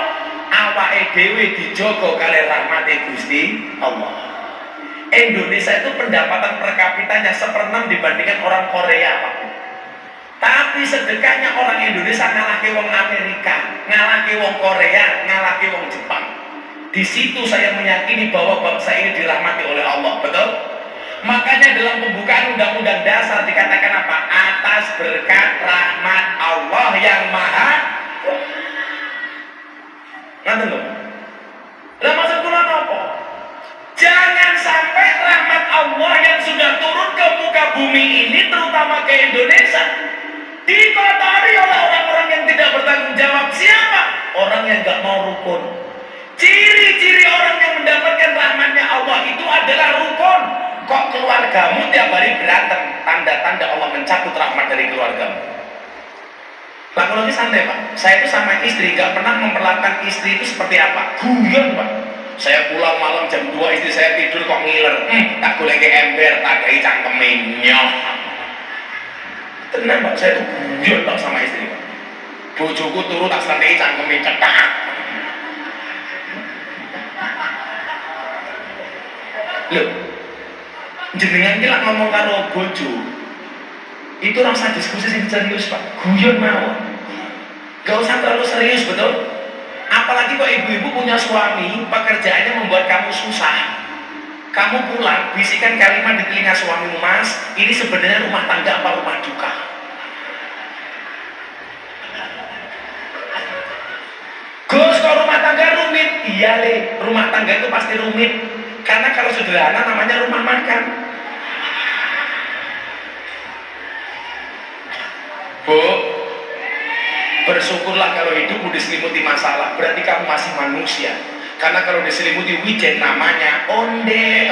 Speaker 1: Awake dhewe dijogo kali rahmati Gusti Allah. Indonesia itu pendapatan per kapitanya 1/6 dibandingkan orang Korea Pak. Tapi sedekahnya orang Indonesia ngalahke wong Amerika, ngalahke wong Korea, ngalahke wong Jepang. Di situ saya meyakini bahwa bangsa ini dirahmati oleh Allah, betul? Makanya dalam pembukaan Undang-Undang Dasar dikatakan apa? Atas berkat rahmat Allah yang maha. Nanti loh. Lah maksud kula apa? Jangan sampai rahmat Allah yang sudah turun ke muka bumi ini, terutama ke Indonesia, dikotori oleh orang-orang yang tidak bertanggung jawab. Siapa? Orang yang gak mau rukun. Ciri-ciri orang yang mendapatkan rahmatnya Allah itu adalah rukun. Kok keluargamu tiap hari berantem? Tanda-tanda Allah mencabut rahmat dari keluargamu. Laku-laku santai Pak. Saya itu sama istri gak pernah memperlakukan istri itu seperti apa. Guyon Pak. Saya pulang malam jam 2, istri saya tidur kok ngiler. Tak golek ke ember, tak gawe cangkeme nyoh. Tenang Pak, saya tuh guyon Pak sama istri Pak. Bojoku turu tak santei cangkeme cetak. Loh, jenengan ki lak ngomong karo bojo, itu rasa diskusi sing serius Pak, guyon mawon. Gak usah terlalu serius, betul? Apalagi kok ibu-ibu punya suami, pekerjaannya membuat kamu susah. Kamu pulang, bisikan kalimat di telinga suamimu, Mas, ini sebenarnya rumah tangga apa rumah duka? Gus, kok rumah tangga rumit? Iya, Le, rumah tangga itu pasti rumit. Karena kalau sederhana namanya rumah makan. Bu, bersyukurlah kalau hidupmu diselimuti masalah, berarti kamu masih manusia. Karena kalau diselimuti wijen namanya onde.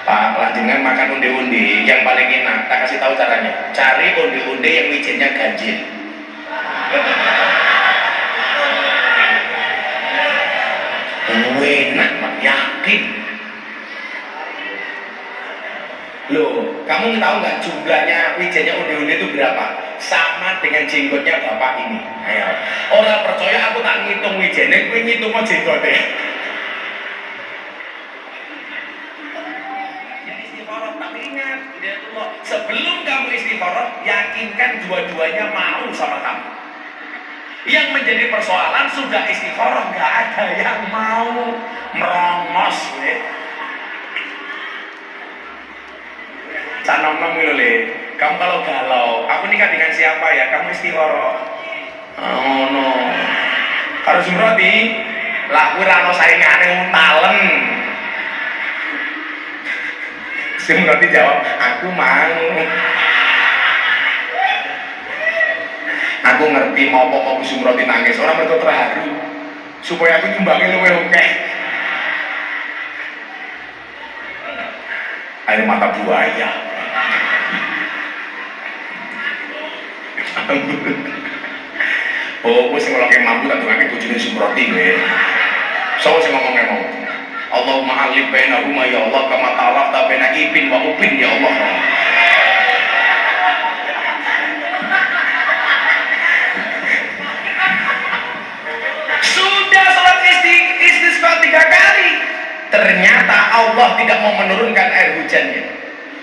Speaker 1: Pak, lah dengan makan onde-onde yang paling enak, tak kasih tahu caranya. Cari onde-onde yang wijennya ganjil. Enak Pak, yakin. Loh, kamu tahu nggak jumlahnya wijennya onde-onde itu berapa? Sama dengan jenggotnya bapak ini. Ayo, orang percaya aku tak ngitung wijennya, aku ngitung mau jenggotnya. Ya istikharah, tapi ingat, sebelum kamu istikharah, yakinkan dua-duanya mau sama kamu. Yang menjadi persoalan sudah istikharah nggak ada yang mau, merongos. Canom-nom gitu Le, kamu kalau galau, aku nikah dengan siapa ya? Kamu istikharah. Oh no, harus berarti laku rano saingane untalen. Berarti jawab, aku mau. Aku ngerti mau apa Sumroti nangis, orang mereka terharu supaya aku nyumbangin luwe oke. Air mata buaya. Oh, gue sih ngolongin mampu tak tukangnya bujuni Sumroti gue. So, sih ngomongnya mau Allahumma alif bainahuma ya Allah kama ta'alafta baina Ipin wa Upin ya Allah. Sudah sholat istisqa 3 kali, ternyata Allah tidak mau menurunkan air hujannya.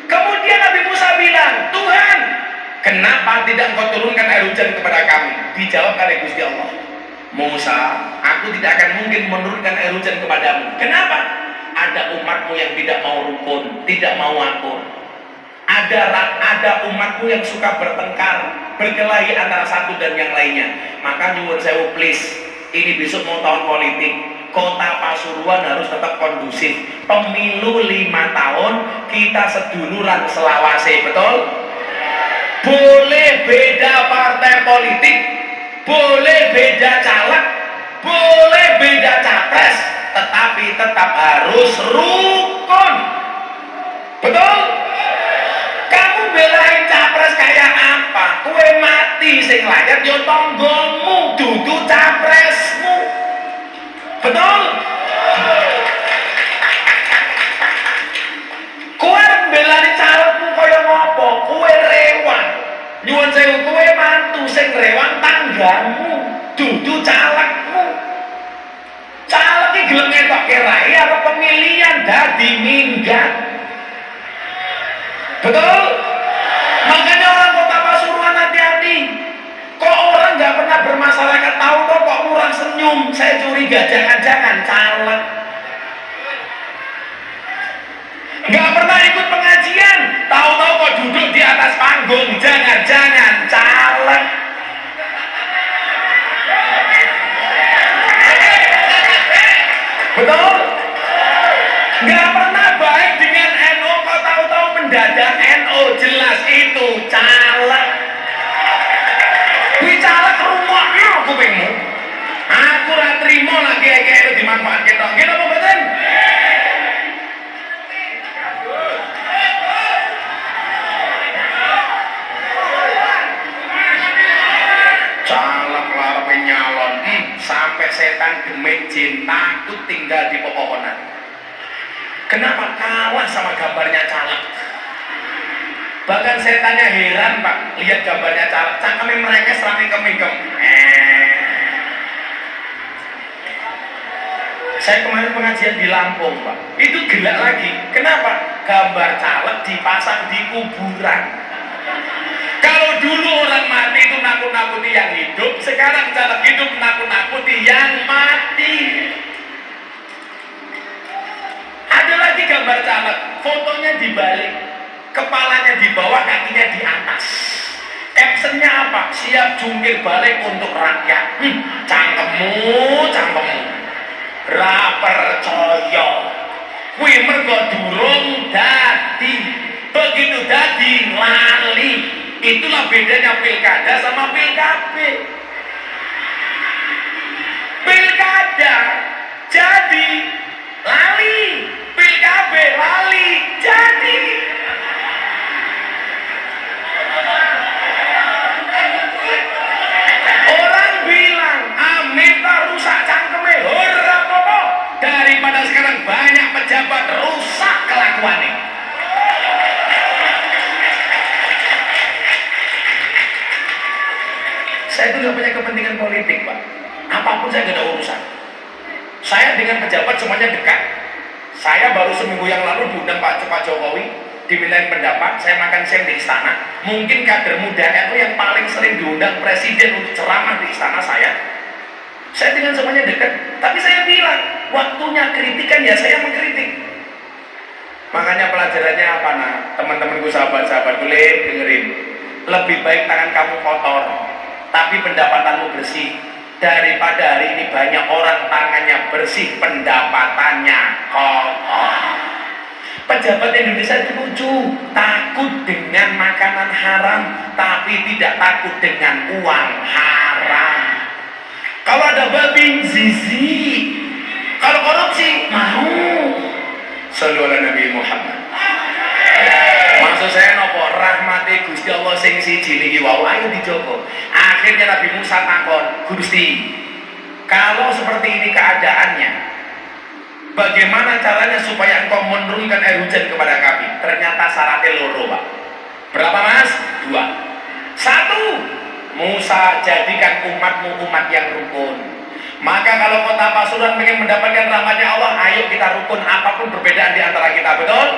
Speaker 1: Kemudian Nabi Musa bilang, Tuhan, kenapa tidak engkau turunkan air hujan kepada kami? Dijawab oleh Gusti Allah, Musa, aku tidak akan mungkin menurunkan air hujan kepadamu. Kenapa? Ada umatmu yang tidak mau rukun, tidak mau akur. Ada umatmu yang suka bertengkar, berkelahi antara satu dan yang lainnya. Maka nyuwun sewu please, ini besok mau tahun politik, Kota Pasuruan harus tetap kondusif. Pemilu 5 tahun, kita seduluran selawase, betul? Boleh beda partai politik, boleh beda caleg, boleh beda capres, tetapi tetap harus rukun. Betul? Kamu belain capres kayak apa? Kue mati sing layar yo tonggomu, dudu capresmu. Betul? Kue belani calegmu kaya ngopo? Kue rewan. Nyuwun sewu, kue mantu sing rewan tanggamu, dudu calegmu. Caleg iki gelem ngetokke rai apa pemilihan dadi minggat. Betul? Makanya orang Kota Pasuruan hati-hati. Kok orang nggak pernah bermasyarakat tahu kok murah senyum? Saya curiga jangan-jangan caleg. Nggak pernah ikut pengajian, tahu-tahu kok duduk di atas panggung, jangan-jangan caleg. Betul? Nggak pernah baik dengan NU, kok tahu-tahu mendadak NU, jelas itu caleg. Wih caleg rumahnya kupingmu. Aku ra trimo lagi kayak dimanfaat kita. Gitu apa betul? Caleg larepe nyalon, sampai saya setan, demit, jin, takut tinggal di pepohonan. Kenapa? Kalah sama gambarnya caleg. Bahkan setannya heran Pak, lihat gambarnya caleg, cangkemnya mereka serangin kemingkem. Saya kemarin pengajian di Lampung Pak, itu gelak lagi. Kenapa? Gambar caleg dipasang di kuburan. Kalau dulu orang mati itu nakut-nakuti yang hidup, sekarang caleg hidup nakut-nakuti yang mati. Ada lagi gambar caleg, fotonya dibalik, kepalanya di bawah, kakinya di atas. Captionnya apa? Siap jungkir balik untuk rakyat. Cangkemmu, cangkemmu. Ra percaya. Kuwi mergo durung dadi. Begitu dadi lali. Itulah bedanya pilkada sama pilkada. Pilkada jadi lali, pilkada lali jadi. Orang bilang Amita rusak cangkeme, ora apa-apa. Daripada sekarang banyak pejabat rusak kelakuannya. Saya itu nggak punya kepentingan politik Pak. Apapun saya nggak ada urusan. Saya dengan pejabat semuanya dekat. Saya baru seminggu yang lalu diundang Pak Jokowi, dimintain pendapat. Saya makan siang di istana. Mungkin kader muda NU yang paling sering diundang presiden untuk ceramah di istana saya. Saya dengan semuanya dekat. Tapi saya bilang, waktunya kritikan ya saya mengkritik. Makanya pelajarannya apa nah? Teman-temanku, sahabat-sahabatku, dengerin. Lebih baik tangan kamu kotor, tapi pendapatanmu bersih, daripada hari ini banyak orang tangannya bersih, pendapatannya kotor. Pejabat Indonesia itu lucu, takut dengan makanan haram, tapi tidak takut dengan uang haram. Kalau ada babi, zizi. Kalau korupsi, mau. Sallu ala Nabi Muhammad. Maksud saya nopo rahmati Gusti Allah sing siji niki wau ayo dijogo. Akhirnya Nabi Musa takon, Gusti, kalau seperti ini keadaannya, bagaimana caranya supaya engkau menurunkan air hujan kepada kami? Ternyata syaratnya loro Pak. Berapa Mas? 2. 1, Musa jadikan umatmu umat yang rukun. Maka kalau kota Pasuruan ingin mendapatkan rahmatnya Allah, ayo kita rukun apapun perbedaan di antara kita, betul?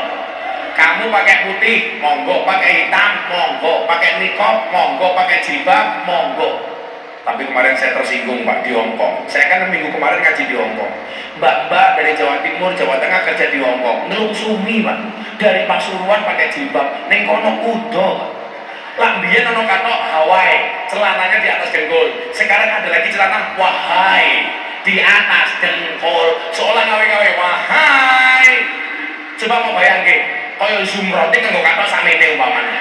Speaker 1: Kamu pakai putih, monggo, pakai hitam, monggo, pakai nikop, monggo, pakai jilbab, monggo. Tapi kemarin saya tersinggung Pak di Hongkong. Saya kan minggu kemarin ngaji di Hongkong. Mbak-mbak dari Jawa Timur, Jawa Tengah kerja di Hongkong, ngelungsumi Pak. Dari Pasuruan pakai jilbab, neng kono kudo. Lambian ono katok Hawaii, celananya di atas dengkul. Sekarang ada lagi celana wahai di atas dengkul, seolah ngawe-ngawe wahai. Coba mau bayangke, kaya zumrote kanggo katok samene umpamane.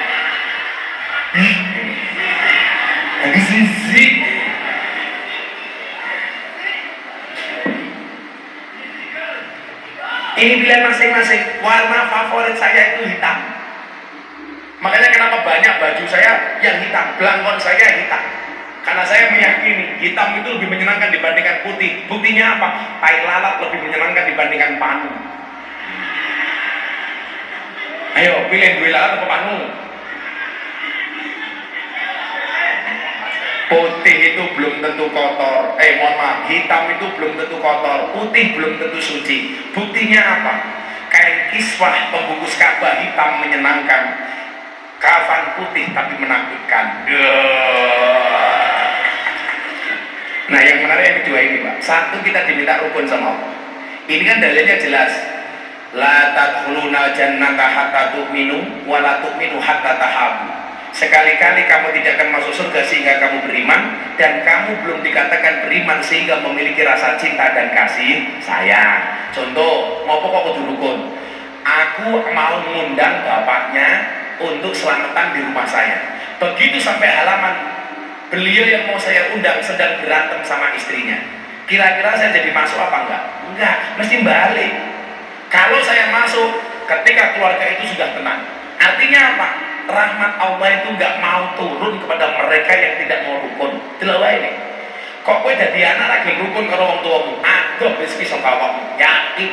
Speaker 1: Lagi sisi. Ini pilihan masing-masing. Warna favorit saya itu hitam. Makanya kenapa banyak baju saya yang hitam, belangkon saya hitam. Karena saya meyakini hitam itu lebih menyenangkan dibandingkan putih. Buktinya apa? Tai lalat lebih menyenangkan dibandingkan panu. Ayo pilih duit lalat atau panu? Putih itu belum tentu kotor. Mohon maaf, hitam itu belum tentu kotor. Putih belum tentu suci. Buktinya apa? Kain kiswah pembungkus Ka'bah hitam menyenangkan. Kafan putih tapi menakutkan. Nah yang menarik yang kedua ini Pak. 1, kita diminta rukun sama Allah. Ini kan dalilnya jelas. La tadkhuluna jannata hatta tu'minu wa la tu'minu hatta tahabu. Sekali-kali kamu tidak akan masuk surga sehingga kamu beriman, dan kamu belum dikatakan beriman sehingga memiliki rasa cinta dan kasih sayang. Contoh, mau pokok kudu rukun. Aku mau mengundang bapaknya untuk selamatan di rumah saya. Begitu sampai halaman, beliau yang mau saya undang sedang berantem sama istrinya. Kira-kira saya jadi masuk apa enggak? Enggak, mesti balik. Kalau saya masuk ketika keluarga itu sudah tenang, artinya apa? Rahmat Allah itu enggak mau turun kepada mereka yang tidak mau rukun. Delawai ini. Kok kowe dadi anak ra gelem rukun karo wong tuamu? Adoh rezeki saka awakmu. Yakin.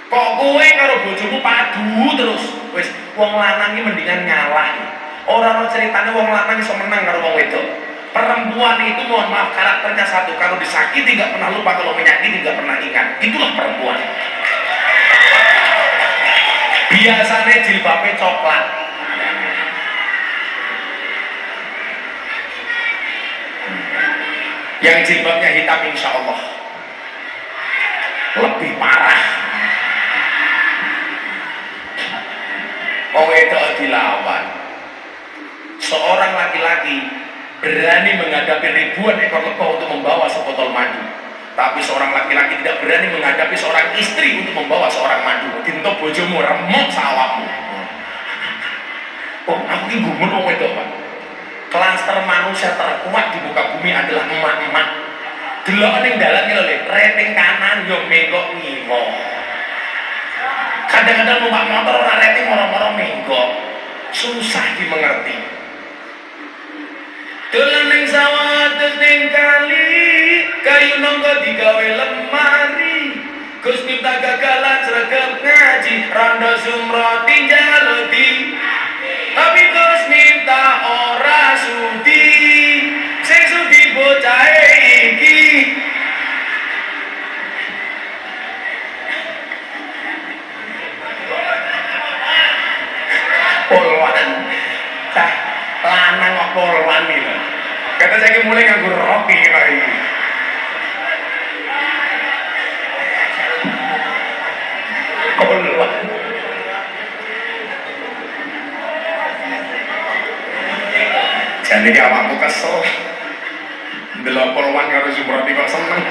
Speaker 1: Kok kowe karo bojomu padu terus? Wis wong lanang iki mendingan ngalah. Ora ono ceritane wong lanang iso menang karo wong wedok. Perempuan itu mohon maaf karakternya satu, kalau disakiti nggak pernah lupa, kalau menyakiti nggak pernah ingat. Itulah perempuan. Biasanya jilbabnya coklat. Yang jilbabnya hitam insya Allah lebih parah. Oh itu dilawan. Seorang laki-laki berani menghadapi ribuan ekor lebah untuk membawa sebotol madu, tapi seorang laki-laki tidak berani menghadapi seorang istri untuk membawa seorang madu. Dinto bojomu remuk sawahmu. Oh aku ini gumun wong wedok Pak. Klaster manusia terkuat di muka bumi adalah emak-emak. Delok ning dalan iki lho, rating kanan yo menggok ngiwo. Kadang-kadang numpak motor ora rating moro-moro menggok. Susah dimengerti. Dolan ning sawah ning kali, kayu nonggo digawe lemari. Gus Miftah gagalan sregep ngaji, rondo sumroti jaludi. Tapi Gus Miftah ora sudi, sing sudi bocah iki. Polwan. Tah lanang kok polwan iki. Kata saya mulai nganggur ropi kali ini. Polwan. Jadi awakku kesel. Delok polwan karo Sumroti kok seneng.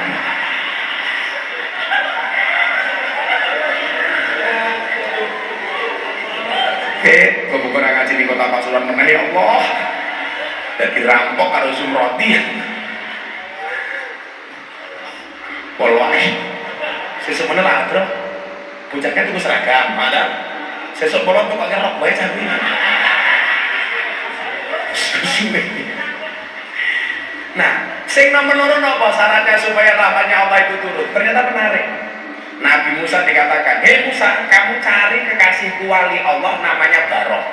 Speaker 1: Kok bukan ngaji di kota Pasuruan meneh ya Allah. Jadi rampok karo Sumroti. Polwan. Sesuk meneh lah, Bro. Bocahnya tuku seragam, ada. Sesuk polwan kok ngerok bae sampe. Nah, sing nomor loro napa syaratnya supaya rahmatnya Allah itu turun? Ternyata menarik. Nabi Musa dikatakan, "Hei Musa, kamu cari kekasihku wali Allah namanya Barok."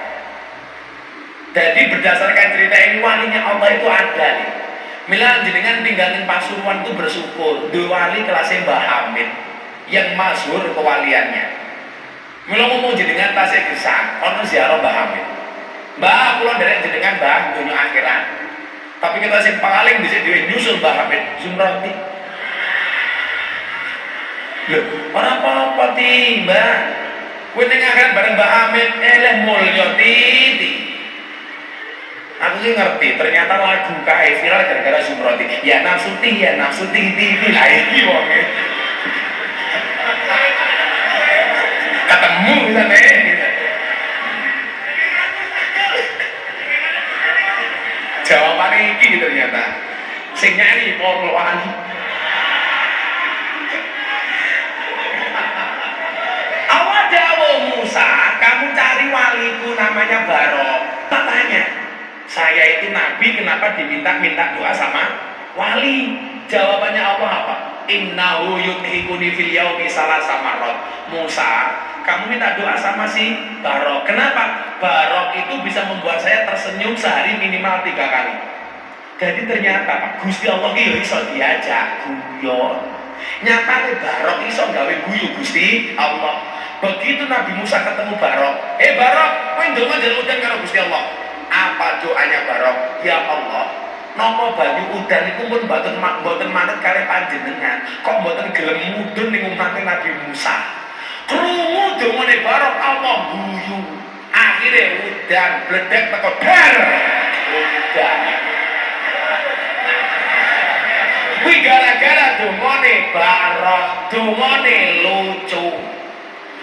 Speaker 1: Jadi berdasarkan cerita ini walinya Allah itu ada nih. Mila jenengan tinggalin Pasuruan itu bersyukur. Dua wali kelasnya Mbah Hamid yang masyhur kewaliannya. Mila ngomong jenengan tasik gesang, ono ziarah Mbah Hamid. Mbah, kula nderek jenengan Mbah dunya akhirat. Tapi kita sing paling dhisik dhewe nyusul Mbah Hamid Sumroti. Lho, ora apa-apa ti, Mbah. Kowe ning akhirat bareng Mbah Hamid, eleh mulya titi. Aku sih ngerti, ternyata lagu kae viral gara-gara Sumroti. Ya nafsu titi, lah iki wong. Ketemu sana gitu. Jawabannya ini ternyata sing nyanyi polwan. Awal dawuh Musa, kamu cari waliku namanya Barok. Tanya, saya itu nabi kenapa diminta doa sama wali? Jawabannya Allah apa? Innahu yudhikuni fil yaumi salasa marot. Musa, kamu minta doa sama si Barok. Kenapa? Barok itu bisa membuat saya tersenyum sehari minimal 3 kali. Jadi ternyata Gusti Allah itu iso diajak guyon. Nyatane Barok iso gawe guyu Gusti Allah. Begitu Nabi Musa ketemu Barok, Barok, kowe ndonga njaluk udan karo Gusti Allah. Apa doanya Barok? Ya Allah, napa banyu udan iku pun mboten manut kali panjenengan. Kok mboten gelem mudhun ning umate Nabi Musa. Krungu dongane Barok, Allah guyu. Akhirnya udan bledek teko dar. Udan. Kuwi gara-gara dongane Barok, dongane lucu.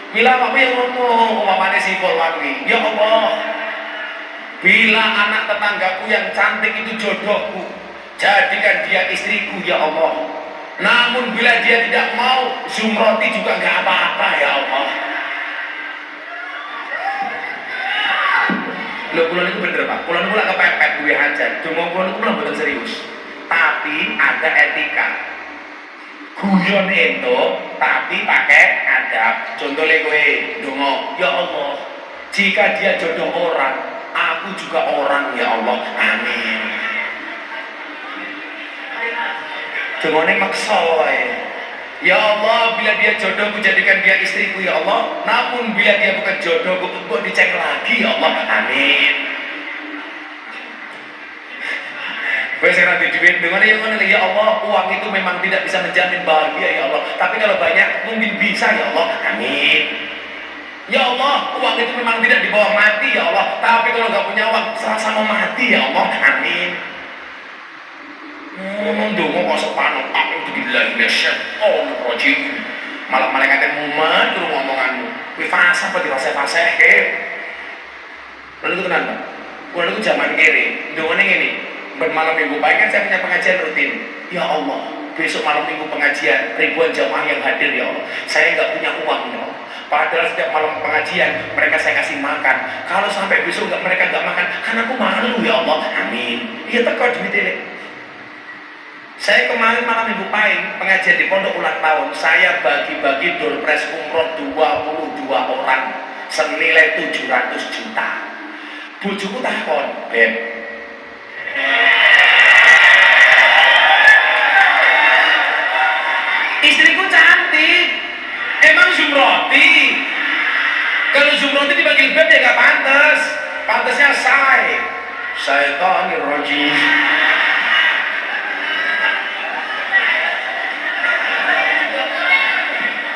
Speaker 1: Bila apa yang ngomong umpamane si polwan iki, ya Allah, bila anak tetanggaku yang cantik itu jodohku, jadikan dia istriku ya Allah. Namun bila dia tidak mau, Sumroti juga nggak apa-apa ya Allah. Loh, kulon itu bener Pak, kulon itu kepepet gue aja, cuma kulon itu bener serius. Tapi ada etika. Guyon itu tapi pakai adab. Contohnya kowe donga, ya Allah, jika dia jodoh orang, aku juga orang ya Allah. Amin. Dongane maksa wae. Ya Allah, bila dia jodohku jadikan dia istriku ya Allah. Namun bila dia bukan jodohku, kok dicek lagi ya Allah. Amin. Kowe sing ra duit dengan yang mana ya Allah, uang itu memang tidak bisa menjamin bahagia ya Allah. Tapi kalau banyak mungkin bisa ya Allah. Amin. Ya Allah, uang itu memang tidak dibawa mati ya Allah. Tapi kalau nggak punya uang, sama-sama mati ya Allah. Amin. Ndonga kok sepano aku billahi minasyaitonir. Malah malaikat mumet turu ngomonganmu. Kuwi fase apa dirasa-fase ke? Lalu tenan, Pak. Kuwi niku jaman kere, ndongane ngene. Malam minggu pagi kan saya punya pengajian rutin. Ya Allah, besok malam minggu pengajian ribuan jamaah yang hadir ya Allah. Saya nggak punya uang ya Allah. Padahal setiap malam pengajian mereka saya kasih makan. Kalau sampai besok mereka nggak makan, kan aku malu ya Allah. Amin. Iya teko duitnya. Saya kemarin malam minggu pahing pengajian di pondok ulang tahun. Saya bagi-bagi door prize umroh 22 orang senilai 700 juta. Bojoku takon, Beb, istriku cantik, emang Zumroti? Kalau Zumroti dipanggil Beb ya gak pantas. Pantasnya Syaitanir rajim.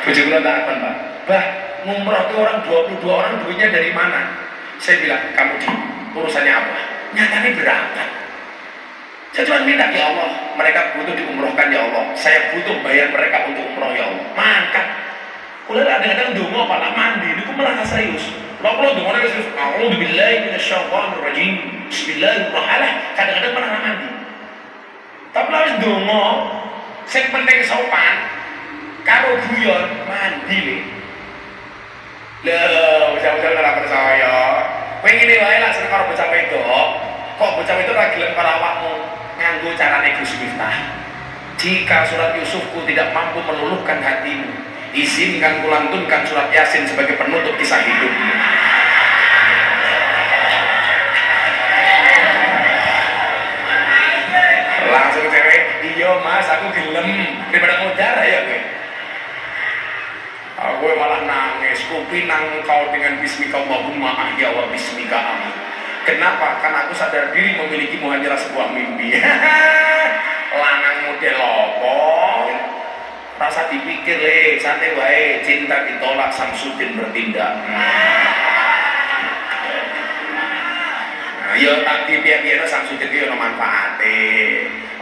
Speaker 1: Bojoku takon, Pak, Bah, ngumroh ke orang 22 orang duitnya dari mana? Saya bilang, kamu di urusannya apa? Nyatanya berangkat. Saya cuma minta ya Allah, mereka butuh diumrohkan ya Allah. Saya butuh bayar mereka untuk umroh ya Allah. Mangkat. Kuliah kadang-kadang dongo apa lah mandi, ini aku malah serius. Kalau dongo lagi serius, A'udzubillahi minasyaitonirrajim. Bismillahirrahmanirrahim. Kadang-kadang malah mandi. Tapi harus dongo, sing penting sopan. Karo guyon mandi le. Lho, bocah-bocah ora percaya. Kowe ngene wae lah seneng karo bocah wedok. Kok bocah wedok ora gelem karo awakmu nganggo carane Gus Miftah. Jika surat Yusufku tidak mampu meluluhkan hatimu, izinkan kulantunkan surat Yasin sebagai penutup kisah hidupmu. Langsung cewek, iya mas aku gelem daripada modal ya gue. Aku malah nangis, kupinang kau dengan bismika Allahumma ahya wa bismika amin. Kenapa? Karena aku sadar diri memilikimu hanyalah sebuah mimpi. Lanang model opo? Rasa dipikir le, santai wae, cinta ditolak Samsudin bertindak. Nah, yo tapi biar-biar Samsudin itu ono manfaate.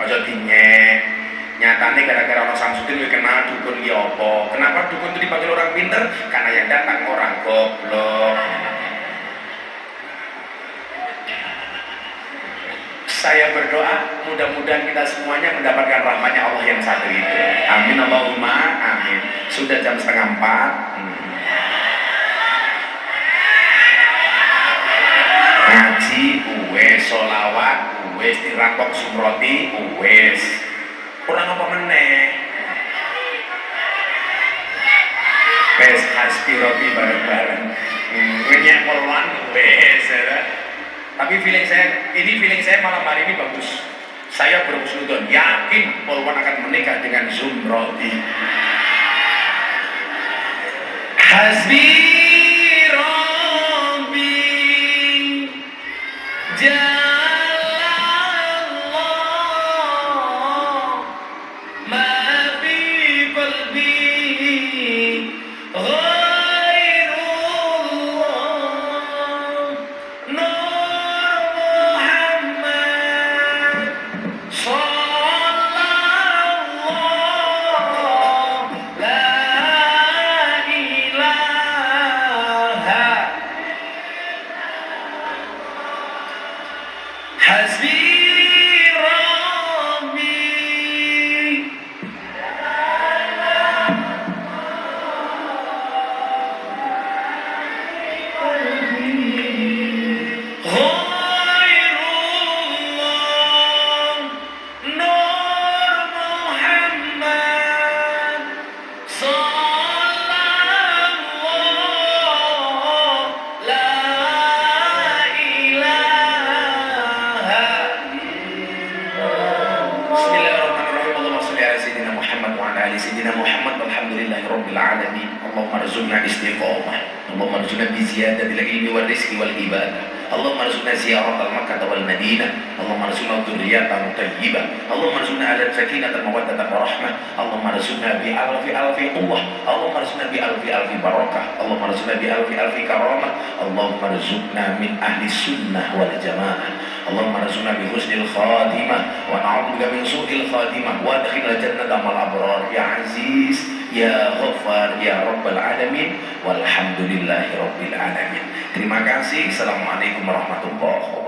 Speaker 1: Ojo dinyek. Nyatanya gara-gara orang Samsudin lu kenal dukun ya apa? Kenapa dukun itu dipanggil orang pinter? Karena yang datang orang goblok. Saya berdoa mudah-mudahan kita semuanya mendapatkan rahmatnya Allah yang satu itu. Amin Allahumma amin. Sudah jam 3:30. Ngaji uwes, sholawat uwes, dirampok Zumroti uwes. Kurang apa meneh? Wes hasbi roti bareng-bareng. Ngenyek poluan wes ya. Tapi feeling saya malam hari ini bagus. Saya berhusnuzon, yakin poluan akan menikah dengan Zumroti. Hasbi Rabbi sayyidina Muhammad walhamdulillahi rabbil alamin. Allahumma arzuqna istiqamah, Allahumma arzuqna bi ziyadatil ilmi wal rizqi wal ibadah. Allahumma arzuqna ziyarat al-Makkah wal Madinah. Allahumma arzuqna dzurriyyatan thayyibah. Allahumma arzuqna ala sakinatan mawaddatan wa rahmah. Allahumma arzuqna bi alfi quwwah. Allahumma arzuqna bi alfi barakah. Allahumma arzuqna bi alfi karamah. Allahumma arzuqna min ahli sunnah wal jamaah. Allahumma arzuqna bi husnil khatimah wa na'udzubika min su'il khatimah wa adkhilna jannata mal abrar ya aziz ya ghaffar ya rabbal alamin walhamdulillahi rabbil alamin. Terima kasih. Assalamualaikum warahmatullahi wabarakatuh.